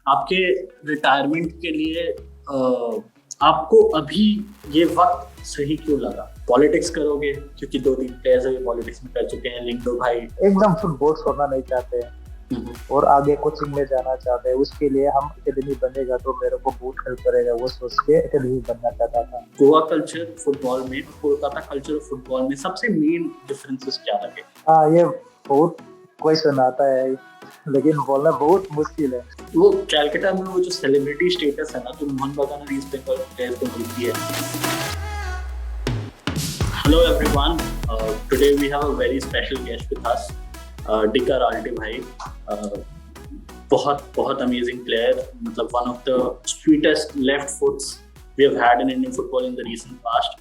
आपके रिटायरमेंट के लिए आपको अभी ये वक्त सही क्यों लगा? पॉलिटिक्स करोगे क्योंकि 2-3 प्लेयर्स अभी पॉलिटिक्स में कर चुके हैं, लिंडो भाई। एकदम फुटबॉल छोड़ना नहीं चाहते हैं और आगे कोचिंग में जाना चाहते हैं। उसके लिए हम एकेडमी बनेगा तो मेरे को बहुत हेल्प करेगा, वो सोच के एकेडमी बनना चाहता था। गोवा कल्चर फुटबॉल में और कोलकाता कल्चर फुटबॉल में सबसे मेन डिफरेंसेस क्या लगे? हाँ, ये बहुत क्वेश्चन आता है लेकिन बोलना बहुत मुश्किल है। वो कैलकाटा में वो जो सेलिब्रिटी स्टेटस है ना, जो मोहन बगान और ईस्ट बंगाल प्लेयर्स को मिलती है। Hello everyone, today we have a very special guest with us, Dika Ralte भाई। बहुत अमेजिंग प्लेयर, मतलब one of the sweetest left foots we have had in Indian football in the recent past.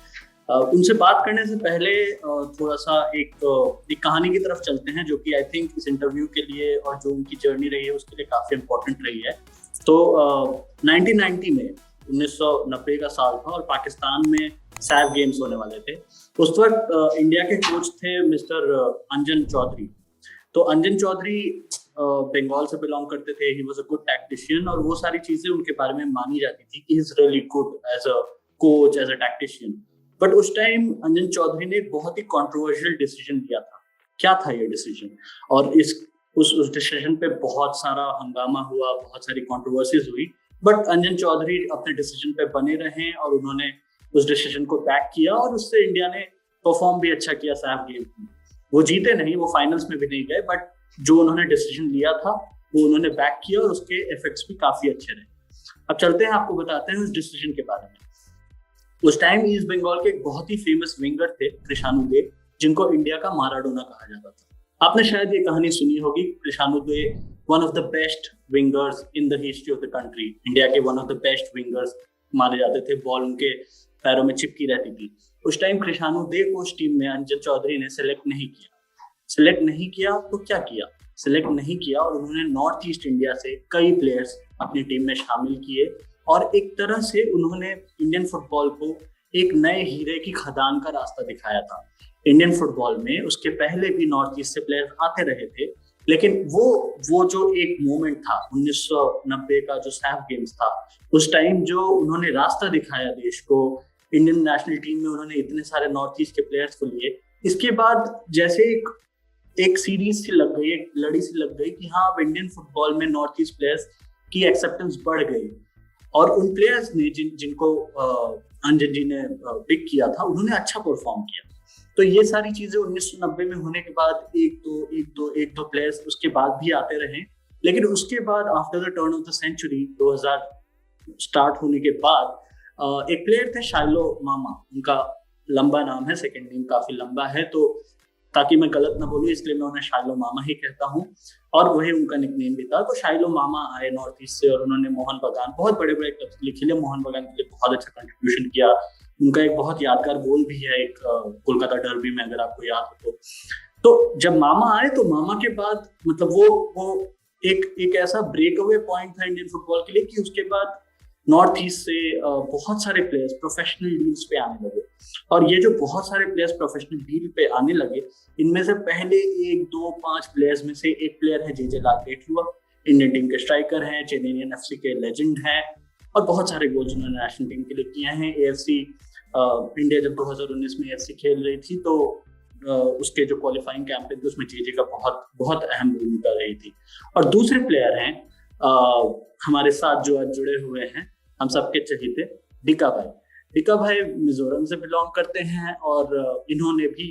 उनसे बात करने से पहले थोड़ा सा एक कहानी की तरफ चलते हैं, जो कि आई थिंक इस इंटरव्यू के लिए और जो उनकी जर्नी रही है उसके लिए काफी इम्पोर्टेंट रही है। तो 1990 में 1990 का साल था और पाकिस्तान में सैफ गेम्स होने वाले थे। उस वक्त इंडिया के कोच थे मिस्टर अंजन चौधरी। तो अंजन चौधरी बंगाल से बिलोंग करते थे। He was a good tactician और वो सारी चीजें उनके बारे में मानी जाती थी कि he is really good as a coach, as a tactician. But उस टाइम अंजन चौधरी ने एक बहुत ही कंट्रोवर्शियल डिसीजन लिया था। क्या था ये डिसीजन? और उस डिसीजन पे बहुत सारा हंगामा हुआ, बहुत सारी कंट्रोवर्सीज हुई। बट अंजन चौधरी अपने डिसीजन पे बने रहे और उन्होंने उस डिसीजन को बैक किया और उससे इंडिया ने परफॉर्म भी अच्छा किया सैफ गेम्स में। वो जीते नहीं, वो फाइनल्स में भी नहीं गए, बट जो उन्होंने डिसीजन लिया था वो उन्होंने बैक किया और उसके इफेक्ट्स भी काफी अच्छे रहे। अब चलते हैं, आपको बताते हैं उस डिसीजन के बारे में। उस टाइम ईस्ट बंगाल के एक बहुत ही फेमस विंगर थे कृषाणु दे, जिनको इंडिया का माराडोना कहा जाता था। आपने शायद ये कहानी सुनी होगी। Krishanu they one of the best wingers in the history of the country, India के one of the best wingers माने जाते थे। बॉल उनके पैरों में चिपकी रहती थी। उस टाइम कृषाणु दे को उस टीम में अंजन चौधरी ने सिलेक्ट नहीं किया। तो क्या किया? सिलेक्ट नहीं किया और उन्होंने नॉर्थ ईस्ट इंडिया से कई प्लेयर्स अपनी टीम में शामिल किए और एक तरह से उन्होंने इंडियन फुटबॉल को एक नए हीरे की खदान का रास्ता दिखाया था। इंडियन फुटबॉल में उसके पहले भी नॉर्थ ईस्ट से प्लेयर्स आते रहे थे, लेकिन वो जो एक मोमेंट था 1990 का जो सैफ गेम्स था, उस टाइम जो उन्होंने रास्ता दिखाया देश को, इंडियन नेशनल टीम में उन्होंने इतने सारे नॉर्थ ईस्ट के प्लेयर्स को लिए। इसके बाद जैसे एक सीरीज सी लग गई, एक लड़ी सी लग गई कि हाँ, अब इंडियन फुटबॉल में नॉर्थ ईस्ट प्लेयर्स की एक्सेप्टेंस बढ़ गई और उन प्लेयर्स ने जिनको अंजन जी ने पिक किया था, उन्होंने अच्छा परफॉर्म किया। तो ये सारी चीजें 1990 में होने के बाद एक दो प्लेयर्स उसके बाद भी आते रहे, लेकिन उसके बाद after the turn of the century 2000 start होने के बाद एक प्लेयर थे शाइलो मामा। उनका लंबा नाम है, सेकंड नेम काफी लंबा है, तो ताकि मैं गलत ना बोलूं इसलिए मैं उन्हें शाइलो मामा ही कहता हूँ और वही उनका निकनेम भी था। तो शाइलो मामा आए नॉर्थ ईस्ट से और उन्होंने मोहन बगान, बहुत बड़े बड़े क्लब्स के लिए खेले। मोहन बगान के लिए बहुत अच्छा कंट्रीब्यूशन किया। उनका एक बहुत यादगार गोल भी है एक कोलकाता डर्बी में, अगर आपको याद हो तो जब मामा आए तो मामा के बाद मतलब वो एक ऐसा ब्रेक अवे पॉइंट था इंडियन फुटबॉल के लिए कि उसके बाद नॉर्थ ईस्ट से बहुत सारे प्लेयर्स प्रोफेशनल डील्स पे आने लगे। और ये जो बहुत सारे प्लेयर्स प्रोफेशनल डील पे आने लगे, इनमें से पहले 1, 2, 5 प्लेयर्स में से एक प्लेयर है जेजे लालरेठुआ, इंडियन टीम के स्ट्राइकर हैं, चेन्नई एफसी के लेजेंड हैं और बहुत सारे गोल्स उन्होंने नेशनल टीम के लिए किए हैं। एएफसी इंडिया जब 2019 में एएफसी खेल रही थी तो उसके जो क्वालिफाइंग कैंपेन थे उसमें जेजे का बहुत अहम भूमिका रही थी। और दूसरे प्लेयर हैं हमारे साथ जो आज जुड़े हुए हैं, हम सबके चहेते डिका भाई। डिका भाई मिजोरम से बिलोंग करते हैं और इन्होंने भी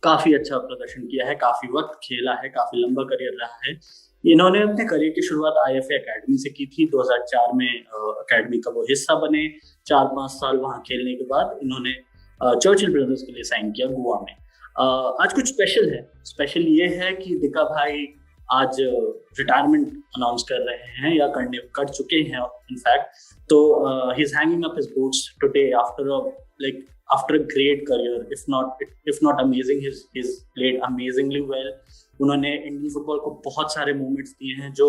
काफी अच्छा प्रदर्शन किया है, काफी वक्त खेला है, काफी लंबा करियर रहा है। इन्होंने अपने करियर की शुरुआत आईएफए एकेडमी से की थी। 2004 में एकेडमी का वो हिस्सा बने। 4-5 साल वहां खेलने के बाद इन्होंने चर्चिल ब्रदर्स के लिए साइन किया गोवा में। आज कुछ स्पेशल है। स्पेशल ये है कि डिका भाई आज रिटायरमेंट अनाउंस कर रहे हैं या कर चुके हैं इनफैक्ट। तो he is hanging up his boots today after a great career, if not amazing, he's played amazingly well. उन्होंने इंडियन फुटबॉल को बहुत सारे मोमेंट्स दिए हैं जो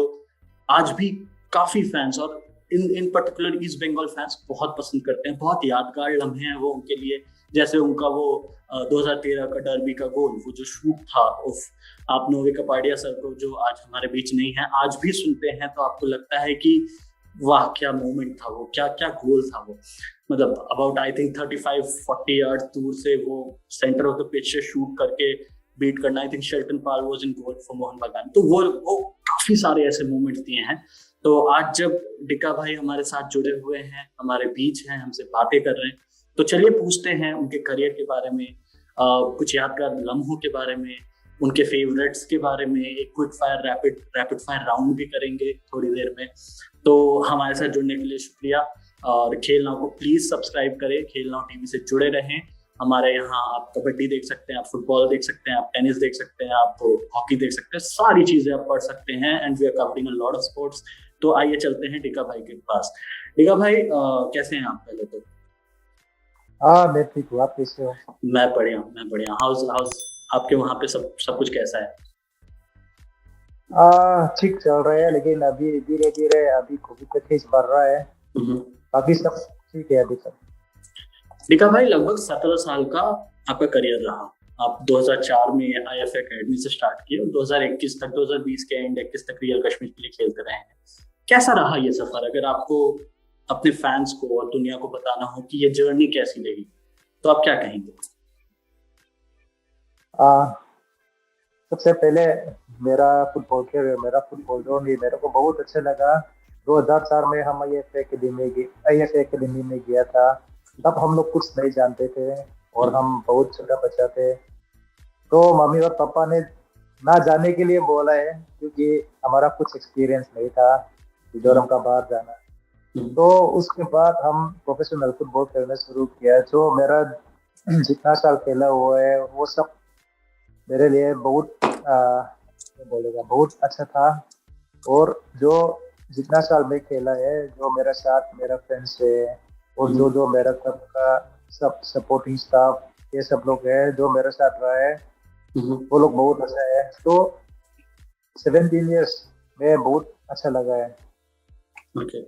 आज भी काफी फैंस और in particular East Bengal fans बहुत पसंद करते हैं। बहुत यादगार लम्हे हैं वो उनके लिए। जैसे उनका वो 2013 का डर्बी का गोल, वो जो शूट था, उफ, आप नोवे कपाडिया सर को जो आज हमारे बीच नहीं है, आज भी सुनते हैं तो आपको लगता है कि वाह क्या मोमेंट था वो, क्या क्या गोल था वो। मतलब अबाउट आई थिंक 35-40 यार्ड दूर से वो सेंटर ऑफ द पिच से शूट करके बीट करना। I think Shelton Pal was in goal for Mohan बागान। तो वो काफी सारे ऐसे मोमेंट्स दिए हैं। तो आज जब डिका भाई हमारे साथ जुड़े हुए हैं, हमारे बीच हैं, हमसे बातें कर रहे हैं, तो चलिए पूछते हैं उनके करियर के बारे में, कुछ यादगार लम्हों के बारे में, उनके फेवरेट्स के बारे में। एक quick fire rapid fire round भी करेंगे थोड़ी देर में। तो हमारे साथ जुड़ने के लिए शुक्रिया। और खेल नाउ को प्लीज सब्सक्राइब करें, खेल नाउ टीवी से जुड़े रहें। हमारे यहाँ आप कबड्डी देख सकते हैं, आप फुटबॉल देख सकते हैं, आप टेनिस देख सकते हैं, आप हॉकी देख सकते हैं, सारी चीजें आप पढ़ सकते हैं। And we are covering a lot of sports. तो आइए चलते हैं डिका भाई के पास। डिका भाई कैसे हैं आप? पहले तो मैं ठीक हूँ, आप कैसे हो? मैं बढ़िया। हाउस हाउस आपके वहाँ पे सब कुछ कैसा है? ठीक चल रहा है, लेकिन अभी धीरे धीरे अभी कोविड का केस बढ़ रहा है। बाकी सब ठीक है अभी तक। डिका भाई लगभग 17 साल का आपका करियर रहा। आप 2004 में IF एकेडमी से स्टार्ट किए और 2021 तक, 2020 के एंड 21 तक रियल कश्मीर के लिए खेलते रहे हैं। कैसा रहा ये सफर? अगर आपको अपने फैंस को और दुनिया को बताना हो कि ये जर्नी कैसी रही, तो आप क्या कहेंगे? सबसे पहले मेरा फुटबॉल जर्नी मेरे को बहुत अच्छा लगा। 2004 में हम IF एकेडमी में गया था। तब हम लोग कुछ नहीं जानते थे और हम बहुत छोटा बच्चा थे। तो मम्मी और पापा ने ना जाने के लिए बोला है, क्योंकि हमारा कुछ एक्सपीरियंस नहीं था मिजोरम का बाहर जाना। तो उसके बाद हम प्रोफेशनल फुटबॉल खेलना शुरू किया। जो मेरा जितना साल खेला हुआ है वो सब मेरे लिए बहुत बहुत अच्छा था। और जो जितना साल में खेला है, जो मेरा साथ मेरा फ्रेंड्स है और जो मेरा सब का सब सपोर्टिंग स्टाफ, ये सब लोग हैं जो मेरे साथ रहा है, वो लोग बहुत अच्छा है। तो 17 इयर्स में बहुत अच्छा लगा है। ओके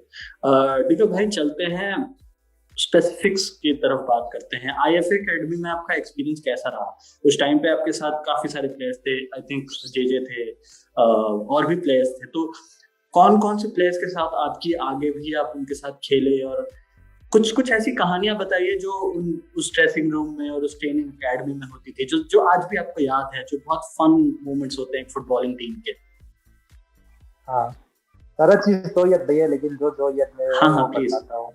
डिका भाई, चलते हैं स्पेसिफिक्स की तरफ बात करते हैं। IF एकेडमी में आपका एक्सपीरियंस कैसा रहा? उस टाइम पे आपके साथ काफी सारे प्लेयर्स थे, आई थिंक JJ थे, और भी प्लेयर्स थे। तो कौन कौन से प्लेयर्स के साथ आपकी आगे भी आप उनके साथ खेले, और कुछ ऐसी कहानियां बताइए जो उस ड्रेसिंग रूम में और उस ट्रेनिंग एकेडमी में होती थी, जो आज भी आपको याद है, जो बहुत फन मोमेंट्स होते हैं फुटबॉलिंग टीम के। हाँ, सारा चीज तो याद नहीं है, लेकिन जो याद में हाँ, बताता हूँ।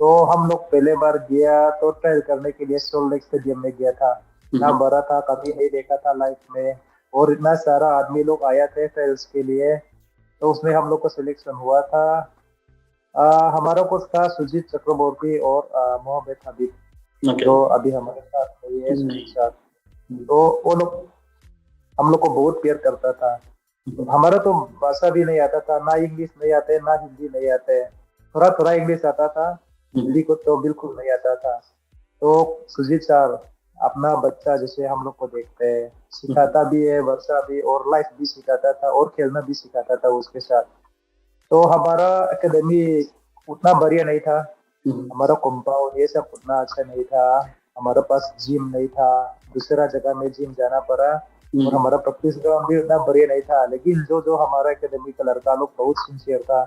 तो हम लोग पहले बार गया तो ट्रायल करने के लिए सोल्ट लेक स्टेडियम में गया था। ना बड़ा था, कभी नहीं देखा था लाइफ में, और इतना सारा आदमी लोग आया थे ट्रायल्स के लिए। तो उसमें हम लोग को सिलेक्शन हुआ था। हमारा कोच था सुजीत चक्रवर्ती और मोहम्मद हबीब, जो अभी हमारे साथ नहीं है सुजीत साथ। तो वो लोग हम लोग को बहुत प्यार करता था। हमारा तो भाषा भी नहीं आता था, ना इंग्लिश नहीं आते ना हिंदी नहीं आते, थोड़ा थोड़ा इंग्लिश आता था, हिंदी को तो बिल्कुल नहीं आता था। तो सुजीत सर अपना बच्चा जैसे हम लोग को देखते हैं, सिखाता भी है, वर्षा भी, और लाइफ भी सिखाता था और खेलना भी सिखाता था उसके साथ। तो हमारा एकेडमी उतना बढ़िया नहीं था, हमारा कंपाउंड ये सब उतना अच्छा नहीं था, हमारे पास जिम नहीं था, दूसरा जगह में जिम जाना पड़ा, और हमारा प्रैक्टिस ग्राउंड भी उतना बढ़िया नहीं था। लेकिन जो हमारा एकेडमी का लड़का लोग बहुत सिंसियर था,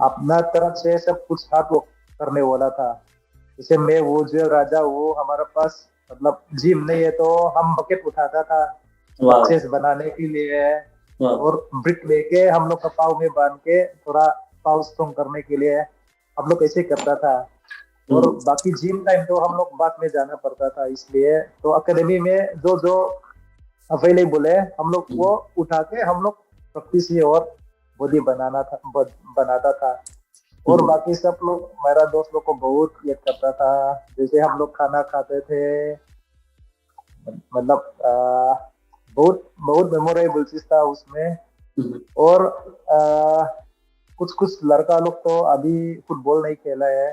अपना तरफ से सब कुछ हाथ वर्क करने वाला था। जैसे मैं वो जो राजा, वो हमारे पास मतलब जिम नहीं है तो हम बकेट उठाता था एक्सरसाइज बनाने के लिए, और ब्रिक लेके हम लोग का पाँव में बांध के थोड़ा पाँव स्ट्रॉन्ग करने के लिए हम लोग ऐसे करता था। और बाकी जिम टाइम तो हम लोग बाद में जाना पड़ता था। इसलिए तो एकेडमी में जो अवेलेबल है हम लोग वो उठा के हम लोग प्रैक्टिस और बॉडी बनाता था। और बाकी सब लोग, मेरा दोस्त लोग को बहुत याद करता था। जैसे हम लोग खाना खाते थे, मतलब बहुत बहुत मेमोरेबल चीज था उसमें। और कुछ लड़का लोग तो अभी फुटबॉल नहीं खेला है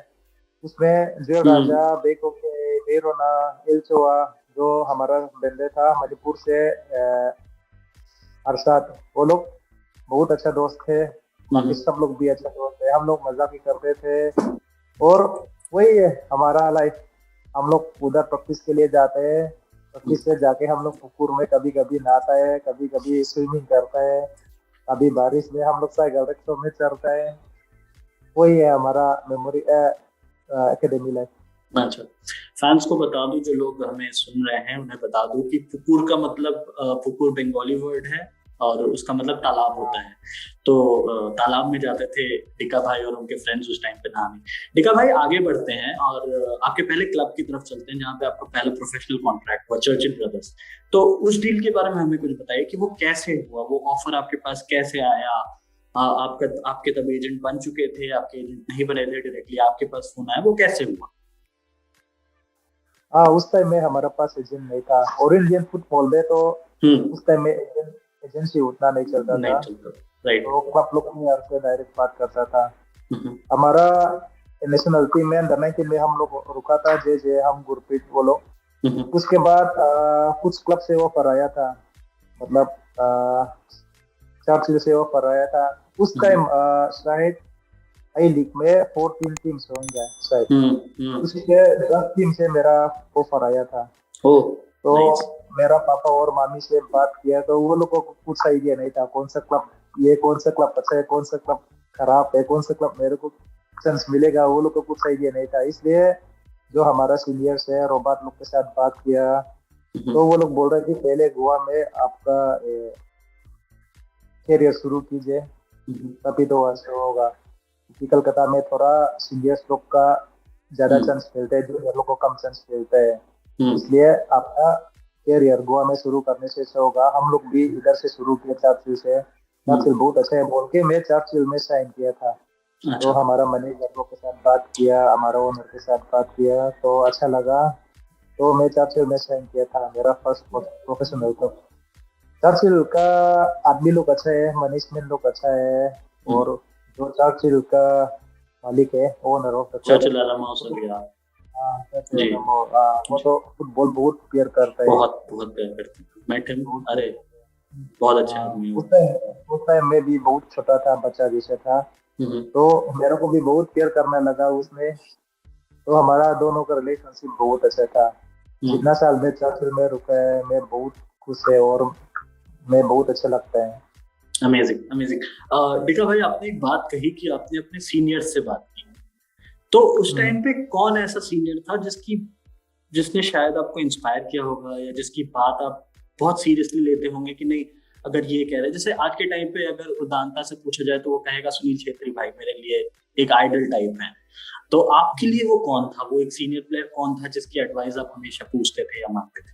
उसमें, जो राजा बेकोके, बेरोना, एल्चोआ, जो हमारा बंदे था मणिपुर से, अरसाद, वो लोग बहुत अच्छा दोस्त थे। बाकी सब लोग भी अच्छा दोस्त थे, हम लोग मजाक भी करते थे। और वही है हमारा लाइफ, हम लोग उधर प्रैक्टिस के लिए जाते हैं। प्रैक्टिस से जाके हम लोग पुकुर में कभी कभी नहाता है, कभी कभी स्विमिंग करता है, कभी बारिश में हम लोग साइकिल रिक्शा में चढ़ता है। वही है हमारा मेमोरी एकेडमी लाइफ। अच्छा, फैंस को बता दूं, जो लोग हमें सुन रहे हैं उन्हें बता दूं कि पुकुर का मतलब पुकुर बंगाली वर्ड है और उसका मतलब तालाब होता है। तो तालाब में जाते थे डिका भाई और उनके फ्रेंड्स उस टाइम पे नहाने। डिका भाई, आगे बढ़ते हैं और आपके पहले क्लब की तरफ चलते हैं जहाँ पे आपका पहला प्रोफेशनल कॉन्ट्रैक्ट हुआ, चर्चिल ब्रदर्स। तो उस डील के बारे में हमें कुछ बताइए कि वो कैसे हुआ, वो ऑफर आपके पास कैसे आया। आपके तब एजेंट बन चुके थे, आपके एजेंट नहीं बने थे, डायरेक्टली आपके पास फोन आया, वो कैसे हुआ? हाँ, उस टाइम में हमारे पास एजेंट नहीं था। और इंडियन फुटबॉल में तो हम्म। उस टाइम में एजेंसी उतना नहीं चलता नहीं था। चलता। राइट। तो क्लब लोग में यार से डायरेक्ट बात करता था। हम्म। हमारा नेशनल टीम में अंडर 19 में हम लोग रुका था, जे जे हम गुरप्रीत वो लोग। हम्म। उसके बाद कुछ क्लब से ऑफर आया था, मतलब चर्चिल से ऑफर आया था। उस हम्म। टाइम शायद आई लीग में 14 टीम्स होंगे शायद। हम्म। उसके 10 टीम से मेरा ऑफर आया था। ओ, तो नाइस। मेरा पापा और मामी से बात किया तो वो लोगों को कुछ आइडिया नहीं था कौन सा क्लब, ये कौन सा क्लब अच्छा है, कौन सा क्लब खराब है, कौन सा क्लब मेरे को चांस मिलेगा, वो लोग को कुछ आइडिया नहीं था। इसलिए जो हमारा सीनियर्स है रोबार्ट लोग के साथ बात किया। हम्म। तो वो लोग बोल रहे कि पहले गोवा में आपका कैरियर शुरू कीजिए, तभी तो अच्छा होगा। क्योंकि कलकत्ता में थोड़ा सीनियर्स लोग का ज्यादा हम्म। चांस मिलता है, जूनियर लोग को कम चांस मिलता है। हम्म। इसलिए आपका कैरियर गोवा में शुरू करने से अच्छा होगा। हम लोग भी इधर से शुरू किया, चार्चिल से। चार्चिल हम्म। बहुत अच्छा है बोल के मैं चार्चिल में साइन किया था। तो अच्छा। हमारा मैनेजर लोग के साथ बात किया, हमारा ओनर के साथ बात किया, तो अच्छा लगा। तो मैं चार्चिल में साइन किया था, मेरा फर्स्ट प्रोफेशनल। तो चर्चिल का आदमी लोग अच्छा है, मैनेजमेंट लोग अच्छा है। हम्म। और जो चर्चिल का मालिक है, owner of the club, Churchill अला मौसम गया। जी। वो तो फुटबॉल बहुत प्यार करता है। बहुत बहुत प्यार करते हैं, मैं बहुत अरे, प्यार। बहुत अच्छे हाँ, आदमी उस हो। टाइम उस टाइम में भी बहुत छोटा था, बच्चा जैसा था। हम्म। तो मेरे को भी बहुत प्यार करने लगा उसने। तो हमारा दोनों का रिलेशनशिप बहुत अच्छा था। हम्म। जितना साल में चर्चिल में रुका है, मैं बहुत खुश है और मैं बहुत अच्छा लगता है। Amazing, amazing. डिका भाई, आपने एक बात कही कि आपने अपने सीनियर्स से बात की। तो उस टाइम पे कौन ऐसा सीनियर था जिसने शायद आपको इंस्पायर किया होगा, या जिसकी बात आप बहुत सीरियसली लेते होंगे कि नहीं, अगर ये कह रहे हैं, जैसे आज के टाइम पे अगर उदारता से पूछा जाए तो वो कहेगा सुनील छेत्री भाई मेरे लिए एक आइडल टाइप है। तो आपके लिए वो कौन था, वो एक सीनियर प्लेयर कौन था जिसकी एडवाइस आप हमेशा पूछते थे या मांगते थे?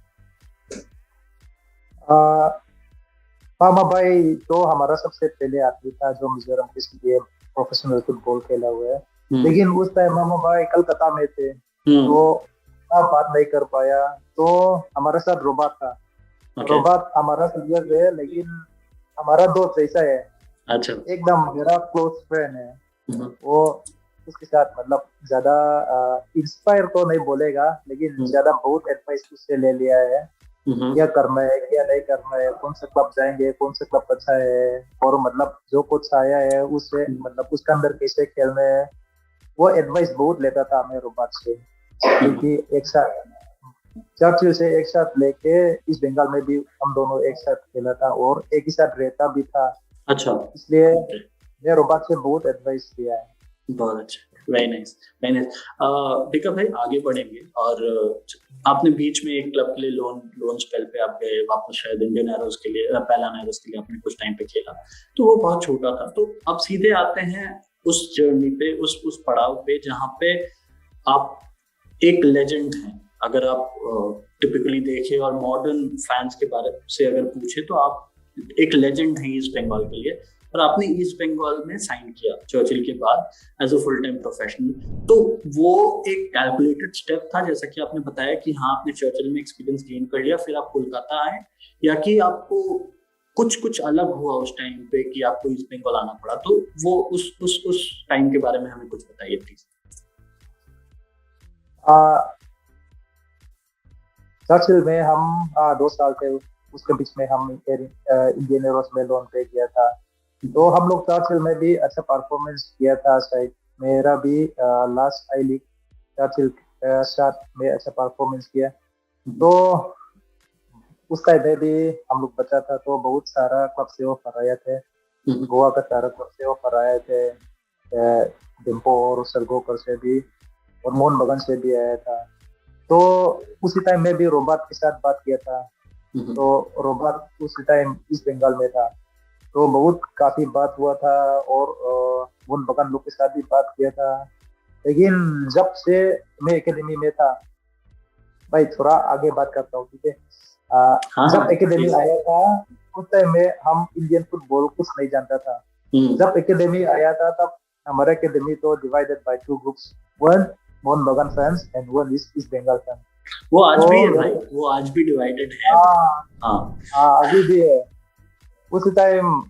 पामा भाई तो हमारा सबसे पहले आदमी था जो मिजोरम के लिए प्रोफेशनल फुटबॉल खेला हुआ है। हम्म। लेकिन उस टाइम मामा भाई कलकत्ता में थे, हम्म। तो आप बात नहीं कर पाया। तो हमारे साथ रोबात था। ओके। रोबात हमारा सीनियर है, लेकिन हमारा दोस्त ऐसा है, अच्छा। एकदम मेरा क्लोज फ्रेंड है। हम्म। वो उसके साथ मतलब ज्यादा इंस्पायर तो नहीं बोलेगा, लेकिन हम्म। ज्यादा बहुत एडवाइस उससे ले लिया है। हम्म। क्या करना है, क्या नहीं करना है, कौन सा क्लब जाएंगे, कौन सा क्लब अच्छा है, और मतलब जो कुछ आया है उससे मतलब उसके अंदर कैसे खेलना है, वो एडवाइस बहुत लेता था मेरे बात से। हम्म। क्योंकि एक साथ चर्चिल से एक साथ लेके इस बंगाल में भी हम दोनों एक साथ खेला था और एक ही साथ रहता भी था। अच्छा। इसलिए ओके। मेरे रोबात से बहुत एडवाइस दिया है। बहुत अच्छा, वेरी नाइस, वेरी नाइस। डिका भाई, आगे बढ़ेंगे और आपने बीच में एक क्लब के लिए लोन लोन स्पेल पे आप गए वापस, शायद इंडियन एरोस के लिए, पहला एरोस के लिए आपने कुछ टाइम पे खेला। तो वो बहुत छोटा था। तो अब सीधे आते हैं उस जर्नी पे, उस पड़ाव पे जहाँ पे आप एक लेजेंड हैं। अगर आप टिपिकली देखें और मॉडर्न फैंस के बारे से अगर पूछे तो आप एक लेजेंड हैं ईस्ट बंगाल के लिए। और आपने ईस्ट बंगाल में साइन किया चर्चिल के बाद as a full time professional. तो वो एक कैलकुलेटेड स्टेप था, जैसा कि आपने बताया कि हाँ, आपने चर्चिल में एक्सपीरियंस गेन कर लिया, फिर आप कोलकाता आए, या कि आपको कुछ कुछ अलग हुआ उस टाइम पे कि आपको ईस्ट बंगाल आना पड़ा? तो वो उस टाइम के बारे में हमें कुछ बताइए प्लीज। चर्चिल में हम 2 साल थे। उसके बीच में हम इंडियन एरोस में लोन पे किया था। तो हम लोग चर्चिल में भी अच्छा परफॉर्मेंस किया था शायद। मेरा भी लास्ट आई लीग चर्चिल स्टार्ट में अच्छा परफॉर्मेंस किया। तो उस टाइम में भी हम लोग बचा था, तो बहुत सारा क्लब से ऑफर आए थे, गोवा का सारा क्लब से ऑफर आए थे, डिम्पो और सरगोकर से भी और मोहन बगान से भी आया था। तो उसी टाइम में भी रोबात के साथ बात किया था। तो रोबात उसी टाइम ईस्ट बंगाल में था, तो बहुत काफी बात हुआ था और मोहन बगान लोग के साथ भी बात किया था। लेकिन जब से मैं एकेडमी में था, भाई थोड़ा आगे बात करता हूँ, ठीक है। जब एकेडमी आया था उस टाइम में हम इंडियन फुटबॉल कुछ नहीं जानता था। जब एकेडमी आया था तब हमारा एकेडमी तो divided by two groups, one Mohun Bagan fans and one is East Bengal fans. वो आज भी है भाई, वो आज भी डिवाइडेड है। अभी भी है। उस टाइम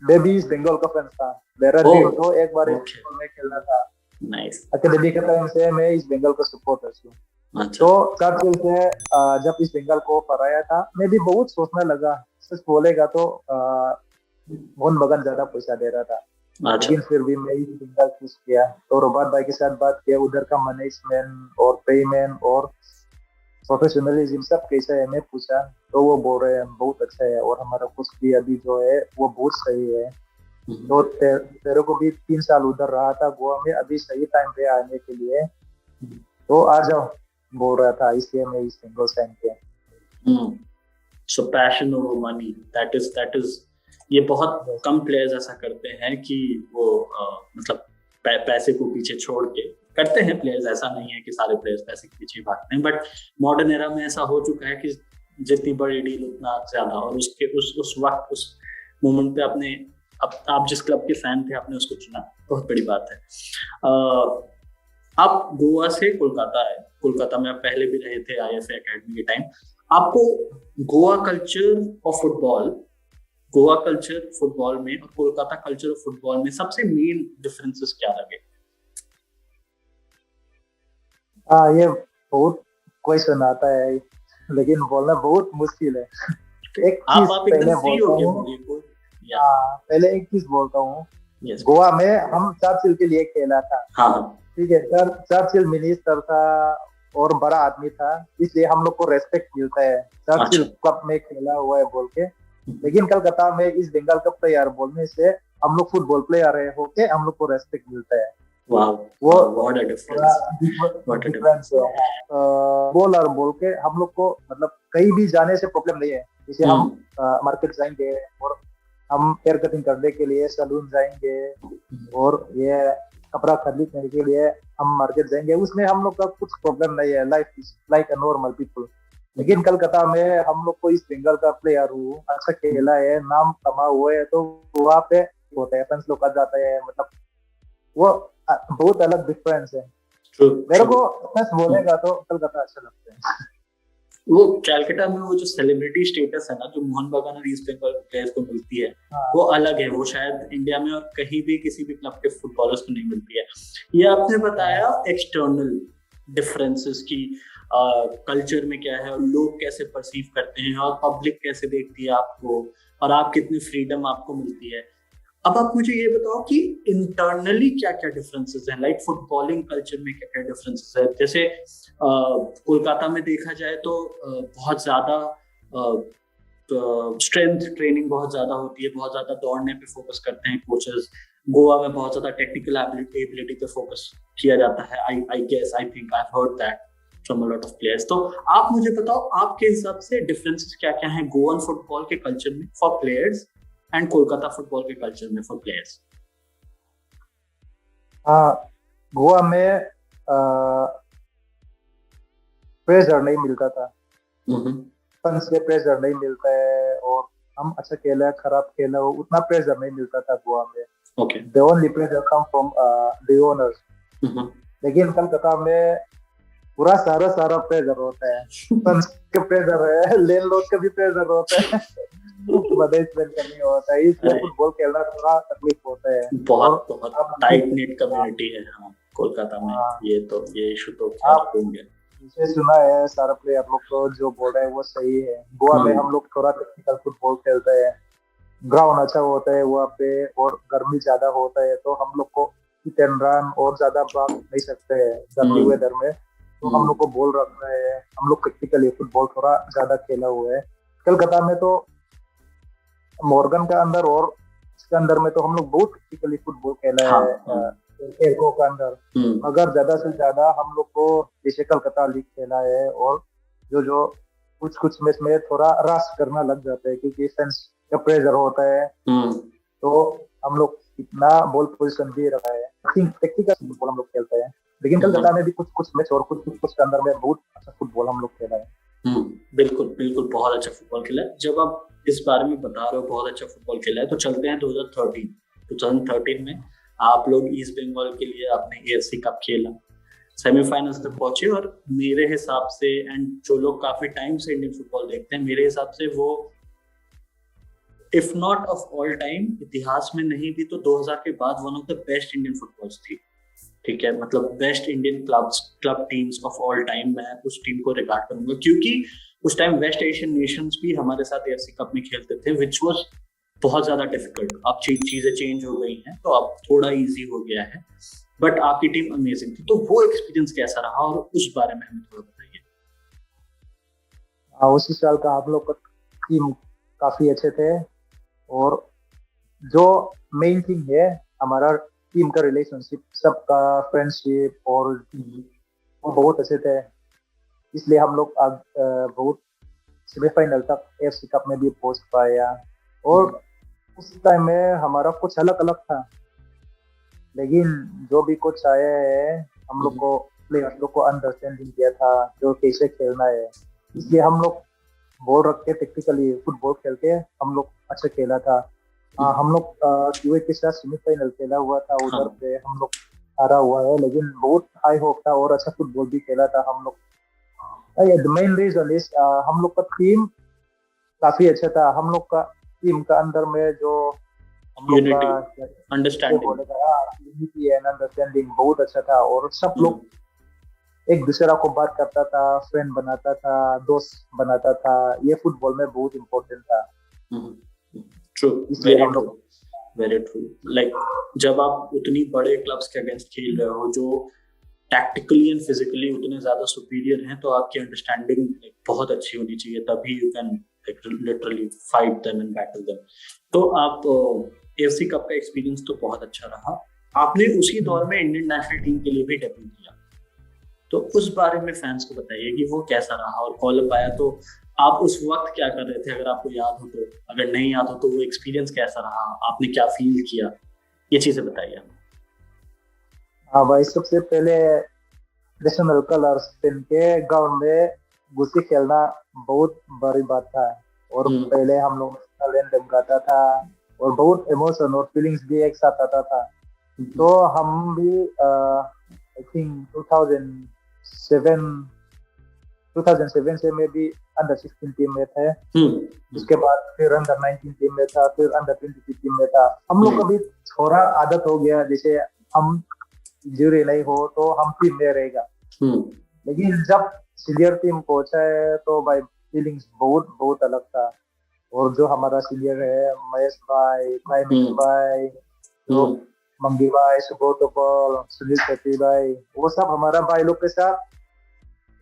मैं भी ईस्ट बंगाल का फैन था, मेरा ड्रीम तो एक बार ईस्ट बंगाल में खेलना था। नाइस। एकेडमी के टाइम से मैं ईस्ट बंगाल का सपोर्टर हूँ। तो चर्चिल से जब ईस्ट बंगाल को हराया था, मैं भी बहुत सोचने लगा, सच बोलेगा तो मोहन बगान ज्यादा पैसा दे रहा था। लेकिन फिर भी मैं ईस्ट बंगाल चूज किया। तो रोबात भाई के साथ बात किया, उधर का मैनेजमेंट और पेमेंट और प्रोफेशनलिज्म सब कैसा है मैं पूछा, तो वो बोल रहे हैं बहुत अच्छा है और हमारा कुछ भी अभी जो है वो बहुत सही है। तो तेरे को भी 3 साल उधर रहा था गोवा में, अभी सही टाइम पे आने के लिए, तो आ जाओ बोल रहा था, इसलिए मैं इस बंगाल साइन किया। सो passion over money, that is ये बहुत कम प्लेयर्स ऐसा करते हैं कि वो मतलब पैसे को पीछे छोड़ के करते हैं प्लेयर्स। ऐसा नहीं है कि सारे प्लेयर्स पैसे के पीछे भागते हैं, बट मॉडर्न एरा में ऐसा हो चुका है कि जितनी बड़ी डील उतना ज्यादा। और उसके उस वक्त उस मोमेंट पे आपने आप जिस क्लब के फैन थे आपने उसको चुना, बहुत बड़ी बात है। आप गोवा से कोलकाता आए, कोलकाता में आप पहले भी रहे थे IFA एकेडमी के टाइम। आपको गोवा कल्चर और फुटबॉल, गोवा कल्चर फुटबॉल में और कोलकाता कल्चर और फुटबॉल में सबसे मेन डिफरेंसेस क्या लगे? ये बहुत क्वेश्चन आता है, लेकिन बोलना बहुत मुश्किल है। एक चीज पहले बोलता हूँ, पहले एक चीज बोलता हूँ, गोवा में हम चर्चिल के लिए खेला था। ठीक है, चर्चिल मिनिस्टर था और बड़ा आदमी था, इसलिए हम लोग को रेस्पेक्ट मिलता है। चर्चिल कप में खेला हुआ है बोल के। लेकिन कलकत्ता में इस बंगाल कप प्लेयर बोलने से हम लोग फुटबॉल प्लेयर है होके हम लोग को रेस्पेक्ट मिलता है। वो डिफरेंस है। बॉलर बोल के हम लोग को मतलब कहीं भी जाने से प्रॉब्लम नहीं है। जैसे हम मार्केट जाएंगे और हम हेयर कटिंग करने के लिए सैलून जाएंगे और ये कपड़ा खरीदने के लिए हम मार्केट जाएंगे, उसमें हम लोग का कुछ प्रॉब्लम नहीं है। Life is like a normal people. लेकिन कलकत्ता में हम लोग को इस बंगाल का प्लेयर हूँ, अच्छा खेला है, नाम कमा हुआ है, तो वहाँ पे होता है फैंस लोग आ जाते हैं। मतलब वो बहुत अलग डिफरेंस है। मेरे को सच बोलेगा तो कलकत्ता अच्छा लगता है। वो कैलकाटा में वो जो सेलिब्रिटी स्टेटस है ना, जो मोहन बगान और ईस्ट बंगाल प्लेयर्स को मिलती है, वो अलग है। वो शायद इंडिया में और कहीं भी किसी भी क्लब के फुटबॉलर्स को नहीं मिलती है। ये आपने बताया एक्सटर्नल डिफरेंसेस की, कल्चर में क्या है और लोग कैसे परसीव करते हैं और पब्लिक कैसे देखती है आपको और आप कितनी फ्रीडम आपको मिलती है। अब आप मुझे ये बताओ कि इंटरनली क्या क्या डिफरेंसेस हैं, लाइक फुटबॉलिंग कल्चर में क्या क्या डिफरेंसेस है। जैसे कोलकाता में देखा जाए तो बहुत ज्यादा स्ट्रेंथ ट्रेनिंग बहुत ज्यादा होती है, बहुत ज्यादा दौड़ने पे फोकस करते हैं कोचेस। गोवा में बहुत ज्यादा टेक्निकल एबिलिटी पे फोकस किया जाता है। I think I heard that from a lot of players. तो आप मुझे बताओ आपके हिसाब से डिफरेंसेस क्या क्या हैं गोवन फुटबॉल के कल्चर में for players and Kolkata football के कल्चर में फॉर प्लेयर्स? गोवा में प्रेशर नहीं मिलता था, फंस से प्रेशर नहीं मिलता है, और हम अच्छा खेला खराब खेला हो उतना प्रेशर नहीं मिलता था गोवा में। The only pressure come from the owners. लेकिन कलकत्ता में पूरा सारा प्रेशर होता है। फंस का प्रेशर है, लैंडलॉर्ड का भी प्रेशर होता है, मैनेजमेंट का नहीं होता है, इसलिए फुटबॉल खेलना थोड़ा तकलीफ होता है। बहुत टाइट निट कम्युनिटी है कोलकाता में। ये इशू तो होंगे। जिसे सुना है सारा प्लेयर लोग तो जो बोल रहे हैं वो सही है। गोवा में हम लोग थोड़ा टेक्निकल फुटबॉल खेलते हैं, ग्राउंड अच्छा होता है वहाँ पे और गर्मी ज्यादा होता है, तो हम लोग को हिट एंड रन और ज्यादा भाग नहीं सकते हैं गर्मी वेदर में। तो हम लोग को बॉल रख रहे हैं, हम लोग प्रैक्टिकली फुटबॉल थोड़ा ज्यादा खेला हुआ है। कलकत्ता में तो मॉर्गन का अंदर और इसके अंदर में तो हम लोग बहुत प्रैक्टिकली फुटबॉल खेला हाँ है हाँ। एयरको का अंदर। मगर ज्यादा से ज्यादा हम लोग को जैसे कलकत्ता लीग खेला है, और जो जो कुछ कुछ मैच में थोड़ा रश करना लग जाता है क्योंकि फैंस का प्रेशर होता है, तो हम लोग इतना बॉल पोजीशन भी रखा है, टेक्निकल फुटबॉल हम लोग खेलते हैं। लेकिन कलकत्ता में भी कुछ कुछ मैच और कुछ कुछ के अंदर में बहुत अच्छा फुटबॉल हम लोग खेला है। बिल्कुल बिल्कुल, बहुत अच्छा फुटबॉल खेला है। जब आप इस बारे में बता रहे हो बहुत अच्छा फुटबॉल खेला है, तो चलते हैं 2013 में आप लोग ईस्ट बंगाल के लिए आपने एएफसी कप खेला, सेमीफाइनल्स तक पहुंचे, और मेरे हिसाब से, एंड जो लोग काफी टाइम से इंडियन फुटबॉल देखते हैं, मेरे हिसाब से वो if not of all time, इतिहास में नहीं भी तो 2000 के बाद one of the best Indian footballs थी। ठीक है, मतलब best Indian club teams of all time, मैं उस टीम को रिकॉर्ड करूंगा, क्योंकि उस टाइम वेस्ट एशियन नेशंस भी हमारे साथ एएफसी कप में खेलते थे, विच वाज बहुत ज्यादा डिफिकल्ट। अब चीजें चेंज हो गई हैं, तो अब थोड़ा इजी हो गया है, बट आपकी टीम अमेजिंग थी। तो वो एक्सपीरियंस कैसा रहा, और उस बारे में हमें थोड़ा बताइए। उसी साल का आप लोग का टीम काफी अच्छे थे, और जो मेन थिंग है हमारा टीम का रिलेशनशिप, सबका फ्रेंडशिप, और वो बहुत अच्छे थे, इसलिए हम लोग बहुत सेमीफाइनल तक एएफसी कप में भी पहुंच पाया। और उस टाइम में हमारा कुछ अलग अलग था, लेकिन जो भी कुछ आया है हम लोग को प्लेयर्स लोग को अंडरस्टैंडिंग किया था जो कैसे खेलना है, इसलिए हम लोग बॉल रख के टेक्निकली फुटबॉल खेल के हम लोग अच्छा खेला था। हम लोग यूए के साथ सेमीफाइनल खेला हुआ था, उधर पे हम लोग हारा हुआ है, लेकिन बहुत हाई होप था और अच्छा फुटबॉल भी खेला था हम लोग। द मेन रीजन इज हम लोग का टीम काफी अच्छा था। हम लोग का टीम का अंदर में जो हम लोग का अंडरस्टैंडिंग एंड अंडरस्टैंडिंग बहुत अच्छा था, और सब लोग एक दूसरा को बात करता था, फ्रेंड बनाता था, दोस्त बनाता था। ये फुटबॉल में बहुत इम्पोर्टेंट था। True, very true. लाइक जब आप उतनी बड़े क्लब्स के अगेंस्ट खेल रहे हो जो टैक्टिकली एंड फिजिकली उतने ज्यादा सुपीरियर हैं, तो आपकी अंडरस्टैंडिंग बहुत अच्छी होनी चाहिए, तभी you can literally fight them and battle them. तो आप एएफसी कप का एक्सपीरियंस तो बहुत अच्छा रहा। आपने उसी दौर में इंडियन नेशनल टीम के लिए भी डेब्यू किया, तो उस बारे में फैंस को बताइए कि वो कैसा रहा, और कॉल अप आया तो आप उस वक्त क्या कर रहे थे, अगर आपको याद हो तो। अगर नहीं याद हो तो वो एक्सपीरियंस कैसा रहा, आपने क्या फील किया, ये चीजें बताइए। हाँ भाई, सबसे पहले नेशनल कलर्स पहन के ग्राउंड में घुस के खेलना बहुत बड़ी बात था, और पहले हम लोग नेशनल एंथम गाता था, और बहुत इमोशन और फीलिंग्स भी एक साथ आता था। तो हम भी आई थिंक 2007 से मैं भी अंडर 16 टीम में थे। उसके बाद फिर अंडर 19 टीम में था, फिर अंडर 22 टीम में था। हम लोग को भी थोड़ा आदत हो गया, जैसे हम इंजरी नहीं हो तो हम टीम में रहेगा। लेकिन जब सीनियर टीम पहुंचा है तो भाई फीलिंग्स बहुत बहुत अलग था। और जो हमारा सीनियर है महेश भाई, भाई, तो मंगी भाई, सुब्रत पॉल, सुनील शेट्टी भाई, वो सब हमारा भाई लोग के साथ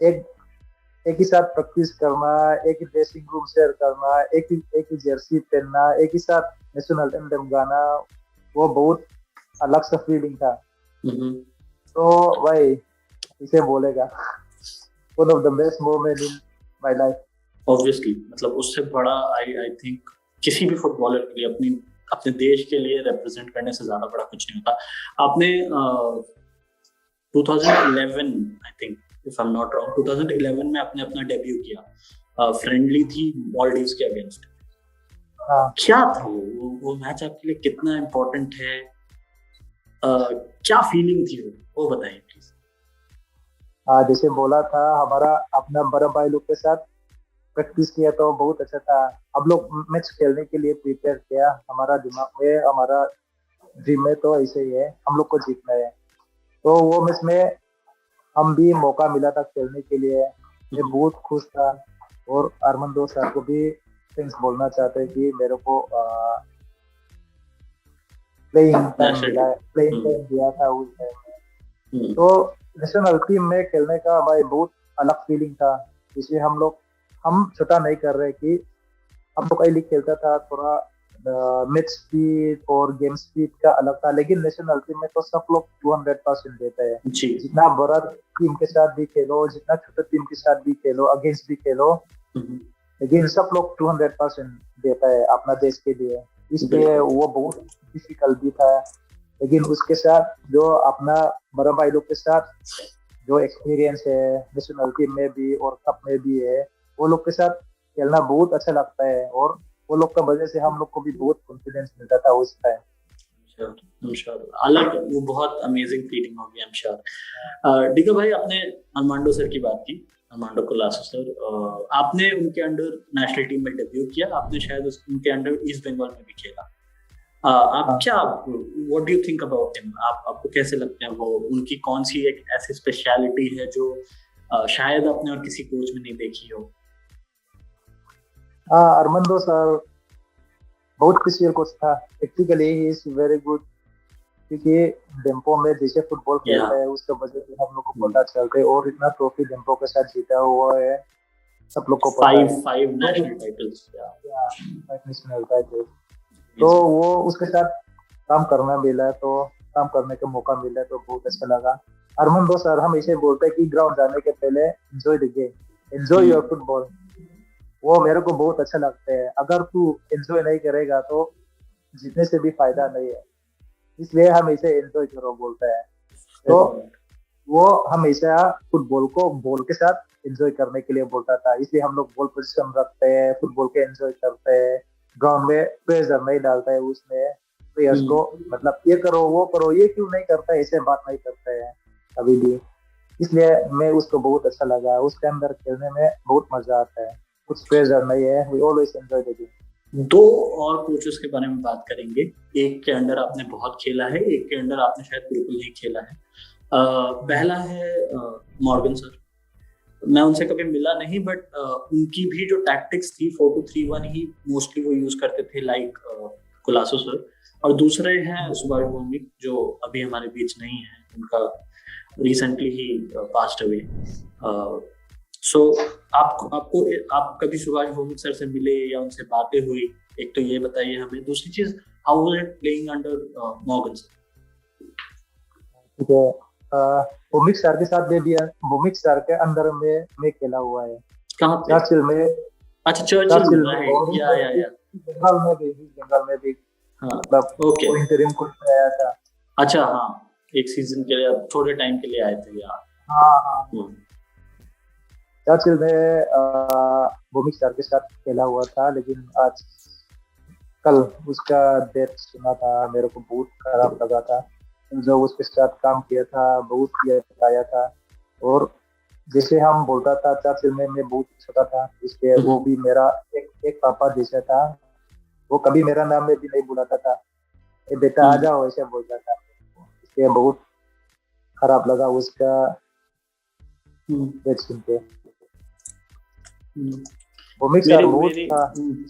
एक ही साथ प्रैक्टिस करना, एक ही ड्रेसिंग रूम शेयर करना, एक ही जर्सी पहनना, एक ही साथ नेशनल एंथम गाना, वो बहुत अलग सा फीलिंग था। तो भाई इसे बोलेगा one of the best moment in my life. Obviously, मतलब उससे बड़ा I think किसी भी फुटबॉलर के लिए अपने देश के लिए रिप्रेजेंट करने से ज्यादा बड़ा कुछ नहीं होता। आपने 2011 I think if I'm not wrong 2011 में आपने अपना डेब्यू किया, फ्रेंडली थी मॉलडीव्स के अगेंस्ट। क्या था वो मैच आपके लिए, कितना इम्पोर्टेंट है, क्या फीलिंग थी वो बताइए प्लीज। जैसे बोला था, हमारा अपना बड़ा भाई लोग के साथ प्रैक्टिस किया तो बहुत अच्छा था। हम लोग मैच खेलने के लिए प्रिपेयर किया, हमारा दिमाग में, हमारा ड्रीम में तो ऐसे ही है, हम लोग को जीतना है। तो वो मैच में हम भी मौका मिला था खेलने के लिए, मैं बहुत खुश था। और अरमंदो सर को भी थैंक्स बोलना चाहते हैं कि मेरे को प्लेइंग टाइम दिया था उस टाइम में। तो नेशनल टीम में खेलने का भाई बहुत अलग फीलिंग था। इसलिए हम छोटा नहीं कर रहे कि हम लोग आई लीग खेलता था, थोड़ा मैच स्पीड और गेम स्पीड का अलग था, लेकिन नेशनल टीम में तो सब लोग 200% देते हैं। जी। जितना बड़ा टीम के साथ भी खेलो, जितना छोटा टीम के साथ भी खेलो, अगेंस्ट भी खेलो, हम्म, लेकिन सब लोग 200% देता है अपना देश के लिए। इसलिए बिल्कुल। वो बहुत डिफिकल्ट भी था। लेकिन उसके साथ जो अपना बड़ा भाई लोग के साथ जो एक्सपीरियंस है नेशनल टीम में भी और कप में भी है, वो लोग के साथ खेलना बहुत अच्छा लगता है। और वो लोग का वजह से हम लोग को भी बहुत कॉन्फिडेंस मिलता था उस टाइम। I'm sure, अलग वो बहुत अमेजिंग फीलिंग होगी, आई एम श्योर। डीके भाई, आपने अरमांडो सर की बात की, अरमांडो कोलासो सर, आपने उनके अंडर नेशनल टीम में डेब्यू किया, आपने शायद उनके अंडर ईस्ट बंगाल में भी खेला। आप हाँ। क्या, what do you think about him? आपको कैसे लगते हैं वो, उनकी कौन सी एक ऐसी स्पेशलिटी है जो शायद आपने और किसी कोच में नहीं देखी हो? हाँ, अरमांडो सर बहुत स्पेशल कोच था। Technically he is very good, क्योंकि डेम्पो में जैसे फुटबॉल या खेलता है उसका वजह से हम लोग को पता चलता है। और इतना ट्रॉफी डेम्पो के साथ जीता हुआ है, सब लोग को पता फाइव है। फाइव तो नेशनल टाइटल्स, या नेशनल टाइटल, तो वो उसके साथ काम करना मिला, तो काम करने का मौका मिला तो बहुत अच्छा लगा। अरमांडो सर हमेशा बोलते हैं कि ग्राउंड जाने के पहले enjoy the game, enjoy your football. वो मेरे को बहुत अच्छा लगता है। अगर तू एंजॉय नहीं करेगा तो जीतने से भी फायदा नहीं है। इसलिए हमेशा एंजॉय करो बोलता है। तो वो हमेशा फुटबॉल को बॉल के साथ एंजॉय करने के लिए बोलता था। इसलिए हम लोग बॉल पोजीशन रखते हैं, फुटबॉल के एंजॉय करते हैं। ग्राउंड में प्रेशर नहीं डालता है उसमें प्लेयर्स को, मतलब ये करो वो करो, ये क्यों नहीं करता है, ऐसे बात नहीं करते हैं कभी भी। इसलिए मैं उसको बहुत अच्छा लगा। उसके अंदर खेलने में बहुत मजा आता है, कुछ प्रेशर नहीं है। We always enjoy the game. दो और कोचेस के बारे में बात करेंगे। एक के अंडर आपने बहुत खेला है, एक के अंडर आपने शायद बिल्कुल नहीं खेला है। पहला है मॉर्गन सर। मैं उनसे कभी मिला नहीं, बट उनकी भी जो टैक्टिक्स थी 4-2-3-1 ही मोस्टली वो यूज करते थे, लाइक कोलासो सर। और दूसरे हैं सुभाष भौमिक, जो अभी हमारे बीच नहीं है, उनका रिसेंटली ही पास्ट अवे। सो आप कभी सुभाष भौमिक सर से मिले या उनसे बातें हुई? एक तो ये बताइए हमें, दूसरी चीज, how was it playing under Morgan sir? ठीक है। भूमिक सर के साथ भी भूमिक सर के अंदर में मैं खेला हुआ है। कहाँ पे? चर्चिल में। अच्छा, चर्चिल चर्चिल में, में राइट, और या बंगाल में भी हाँ, मतलब ओके। वो इंटरिम कोच में आया था। अच्छा, हाँ, एक सीजन के लिए, थोड़े टाइम के लिए आए थे यार। हाँ हाँ। चर्चिल में भूमिक सर के साथ खेला हुआ था, लेकिन आज कल उसका डेथ सुना था, मेरे को बहुत खराब लगा था। जो उसके साथ काम किया था बहुत याद आया था। और जैसे हम बोलता था चर्चिल में, मैं बहुत छोटा था, इसलिए वो भी मेरा एक पापा जैसा था। वो कभी मेरा नाम में भी नहीं बुलाता था, ए बेटा आ जाओ ऐसे बोलता था। इसलिए बहुत खराब लगा उसका डेथ सुन के। भूमिक सर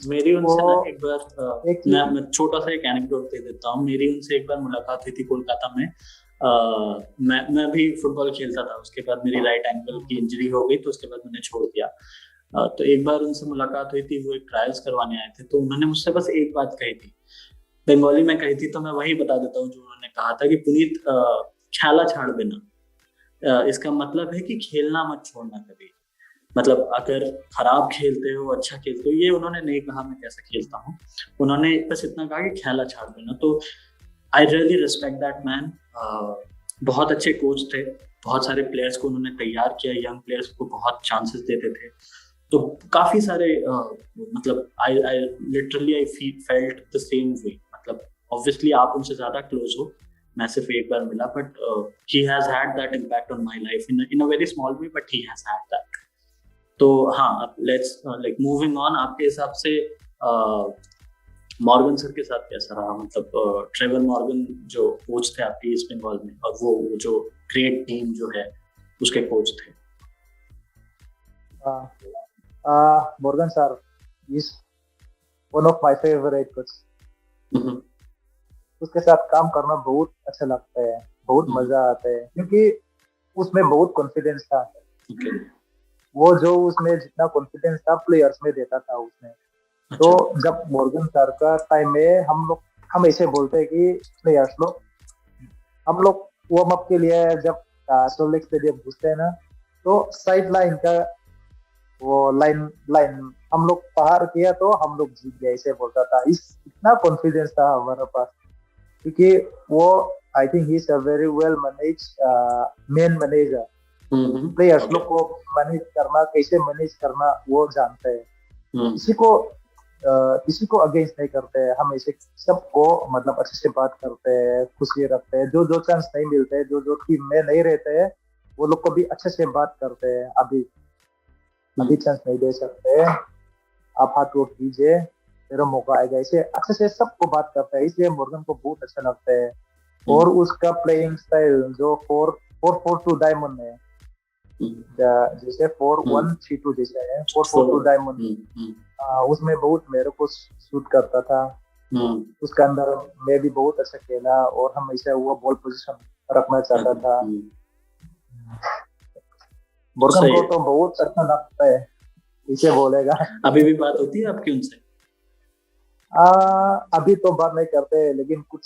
मेरी उनसे ना एक बार, एक मैं छोटा सा एक एनेक्डोट दे देता हूँ। मेरी उनसे एक बार मुलाकात हुई थी कोलकाता में। मैं भी फुटबॉल खेलता था, उसके बाद मेरी राइट एंकल की इंजरी हो गई, तो उसके बाद मैंने छोड़ दिया। तो एक बार उनसे मुलाकात हुई थी, वो एक ट्रायल्स करवाने आए थे, तो उन्होंने मुझसे बस एक बात कही थी, बंगाली में कही थी, तो मैं वही बता देता हूँ जो उन्होंने कहा था कि पुनीत, खेला छाड़ देना। इसका मतलब है कि खेलना मत छोड़ना कभी। मतलब अगर खराब खेलते हो, अच्छा खेलते हो, ये उन्होंने नहीं कहा मैं कैसा खेलता हूँ, उन्होंने बस इतना कहा कि खेला छाड़ देना। तो I really respect that man. बहुत अच्छे कोच थे, बहुत सारे प्लेयर्स को उन्होंने तैयार किया, यंग प्लेयर्स को बहुत चांसेस देते थे। तो काफी सारे मतलब I literally I felt the same way. मतलब ऑब्वियसली आप उनसे ज्यादा क्लोज हो, मैं सिर्फ एक बार मिला, but he has had that impact on my life in a very small way, but he has had that. तो हाँ, लेट्स लाइक मूविंग ऑन। आपके हिसाब से मॉर्गन सर के साथ कैसा रहा? मतलब ट्रेवर मॉर्गन जो कोच थे आपके ईस्ट बंगाल में, और वो जो ग्रेट टीम जो है उसके कोच थे। Morgan sir is one of my favourite coach. उसके साथ काम करना बहुत अच्छा लगता है, बहुत मजा आता है, क्योंकि उसमें बहुत कॉन्फिडेंस था। ओके। वो जो उसमें जितना कॉन्फिडेंस था प्लेयर्स में देता था उसने। तो अच्छा। जब मॉर्गन सर का टाइम में हम ऐसे बोलते हैं कि प्लेयर्स लोग, हम लोग वार्म अप के लिए जब सोल लेक स्टेडियम घुसते हैं ना, तो साइड लाइन का वो लाइन लाइन हम लोग पार किया तो हम लोग जीत गए, ऐसे बोलता था। इस इतना कॉन्फिडेंस था हमारे पास, क्योंकि वो I think he is a very well manage man manager. Players okay. लोग को मैनेज करना, कैसे मैनेज करना वो जानते हैं। हम्म। किसी को अगेंस्ट नहीं करते हैं, हम ऐसे सबको मतलब अच्छे से बात करते हैं, खुशी रखते हैं। जो जो चांस नहीं मिलते, जो जो टीम में नहीं रहते हैं, वो लोग को भी अच्छे से बात करते हैं। अभी अभी चांस नहीं दे सकते, आप हाथ वर्क कीजिए, तेरा मौका आएगा, ऐसे अच्छे से सबको बात करता है। इसलिए मॉर्गन को बहुत अच्छा लगता है। और उसका प्लेइंग स्टाइल जो 4-4-2 डायमंड है, जैसे 4-1-3-2 जैसे है, 4-4-2 डायमंड, उसमें बहुत मेरे को सूट करता था। उसके अंदर मैं भी बहुत अच्छा खेला और हमेशा वो बॉल पोजीशन रखना चाहता था। मॉर्गन सही को है। तो बहुत अच्छा लगता है, इसे बोलेगा। अभी भी बात होती है आपकी उनसे? अभी तो बात नहीं करते, लेकिन कुछ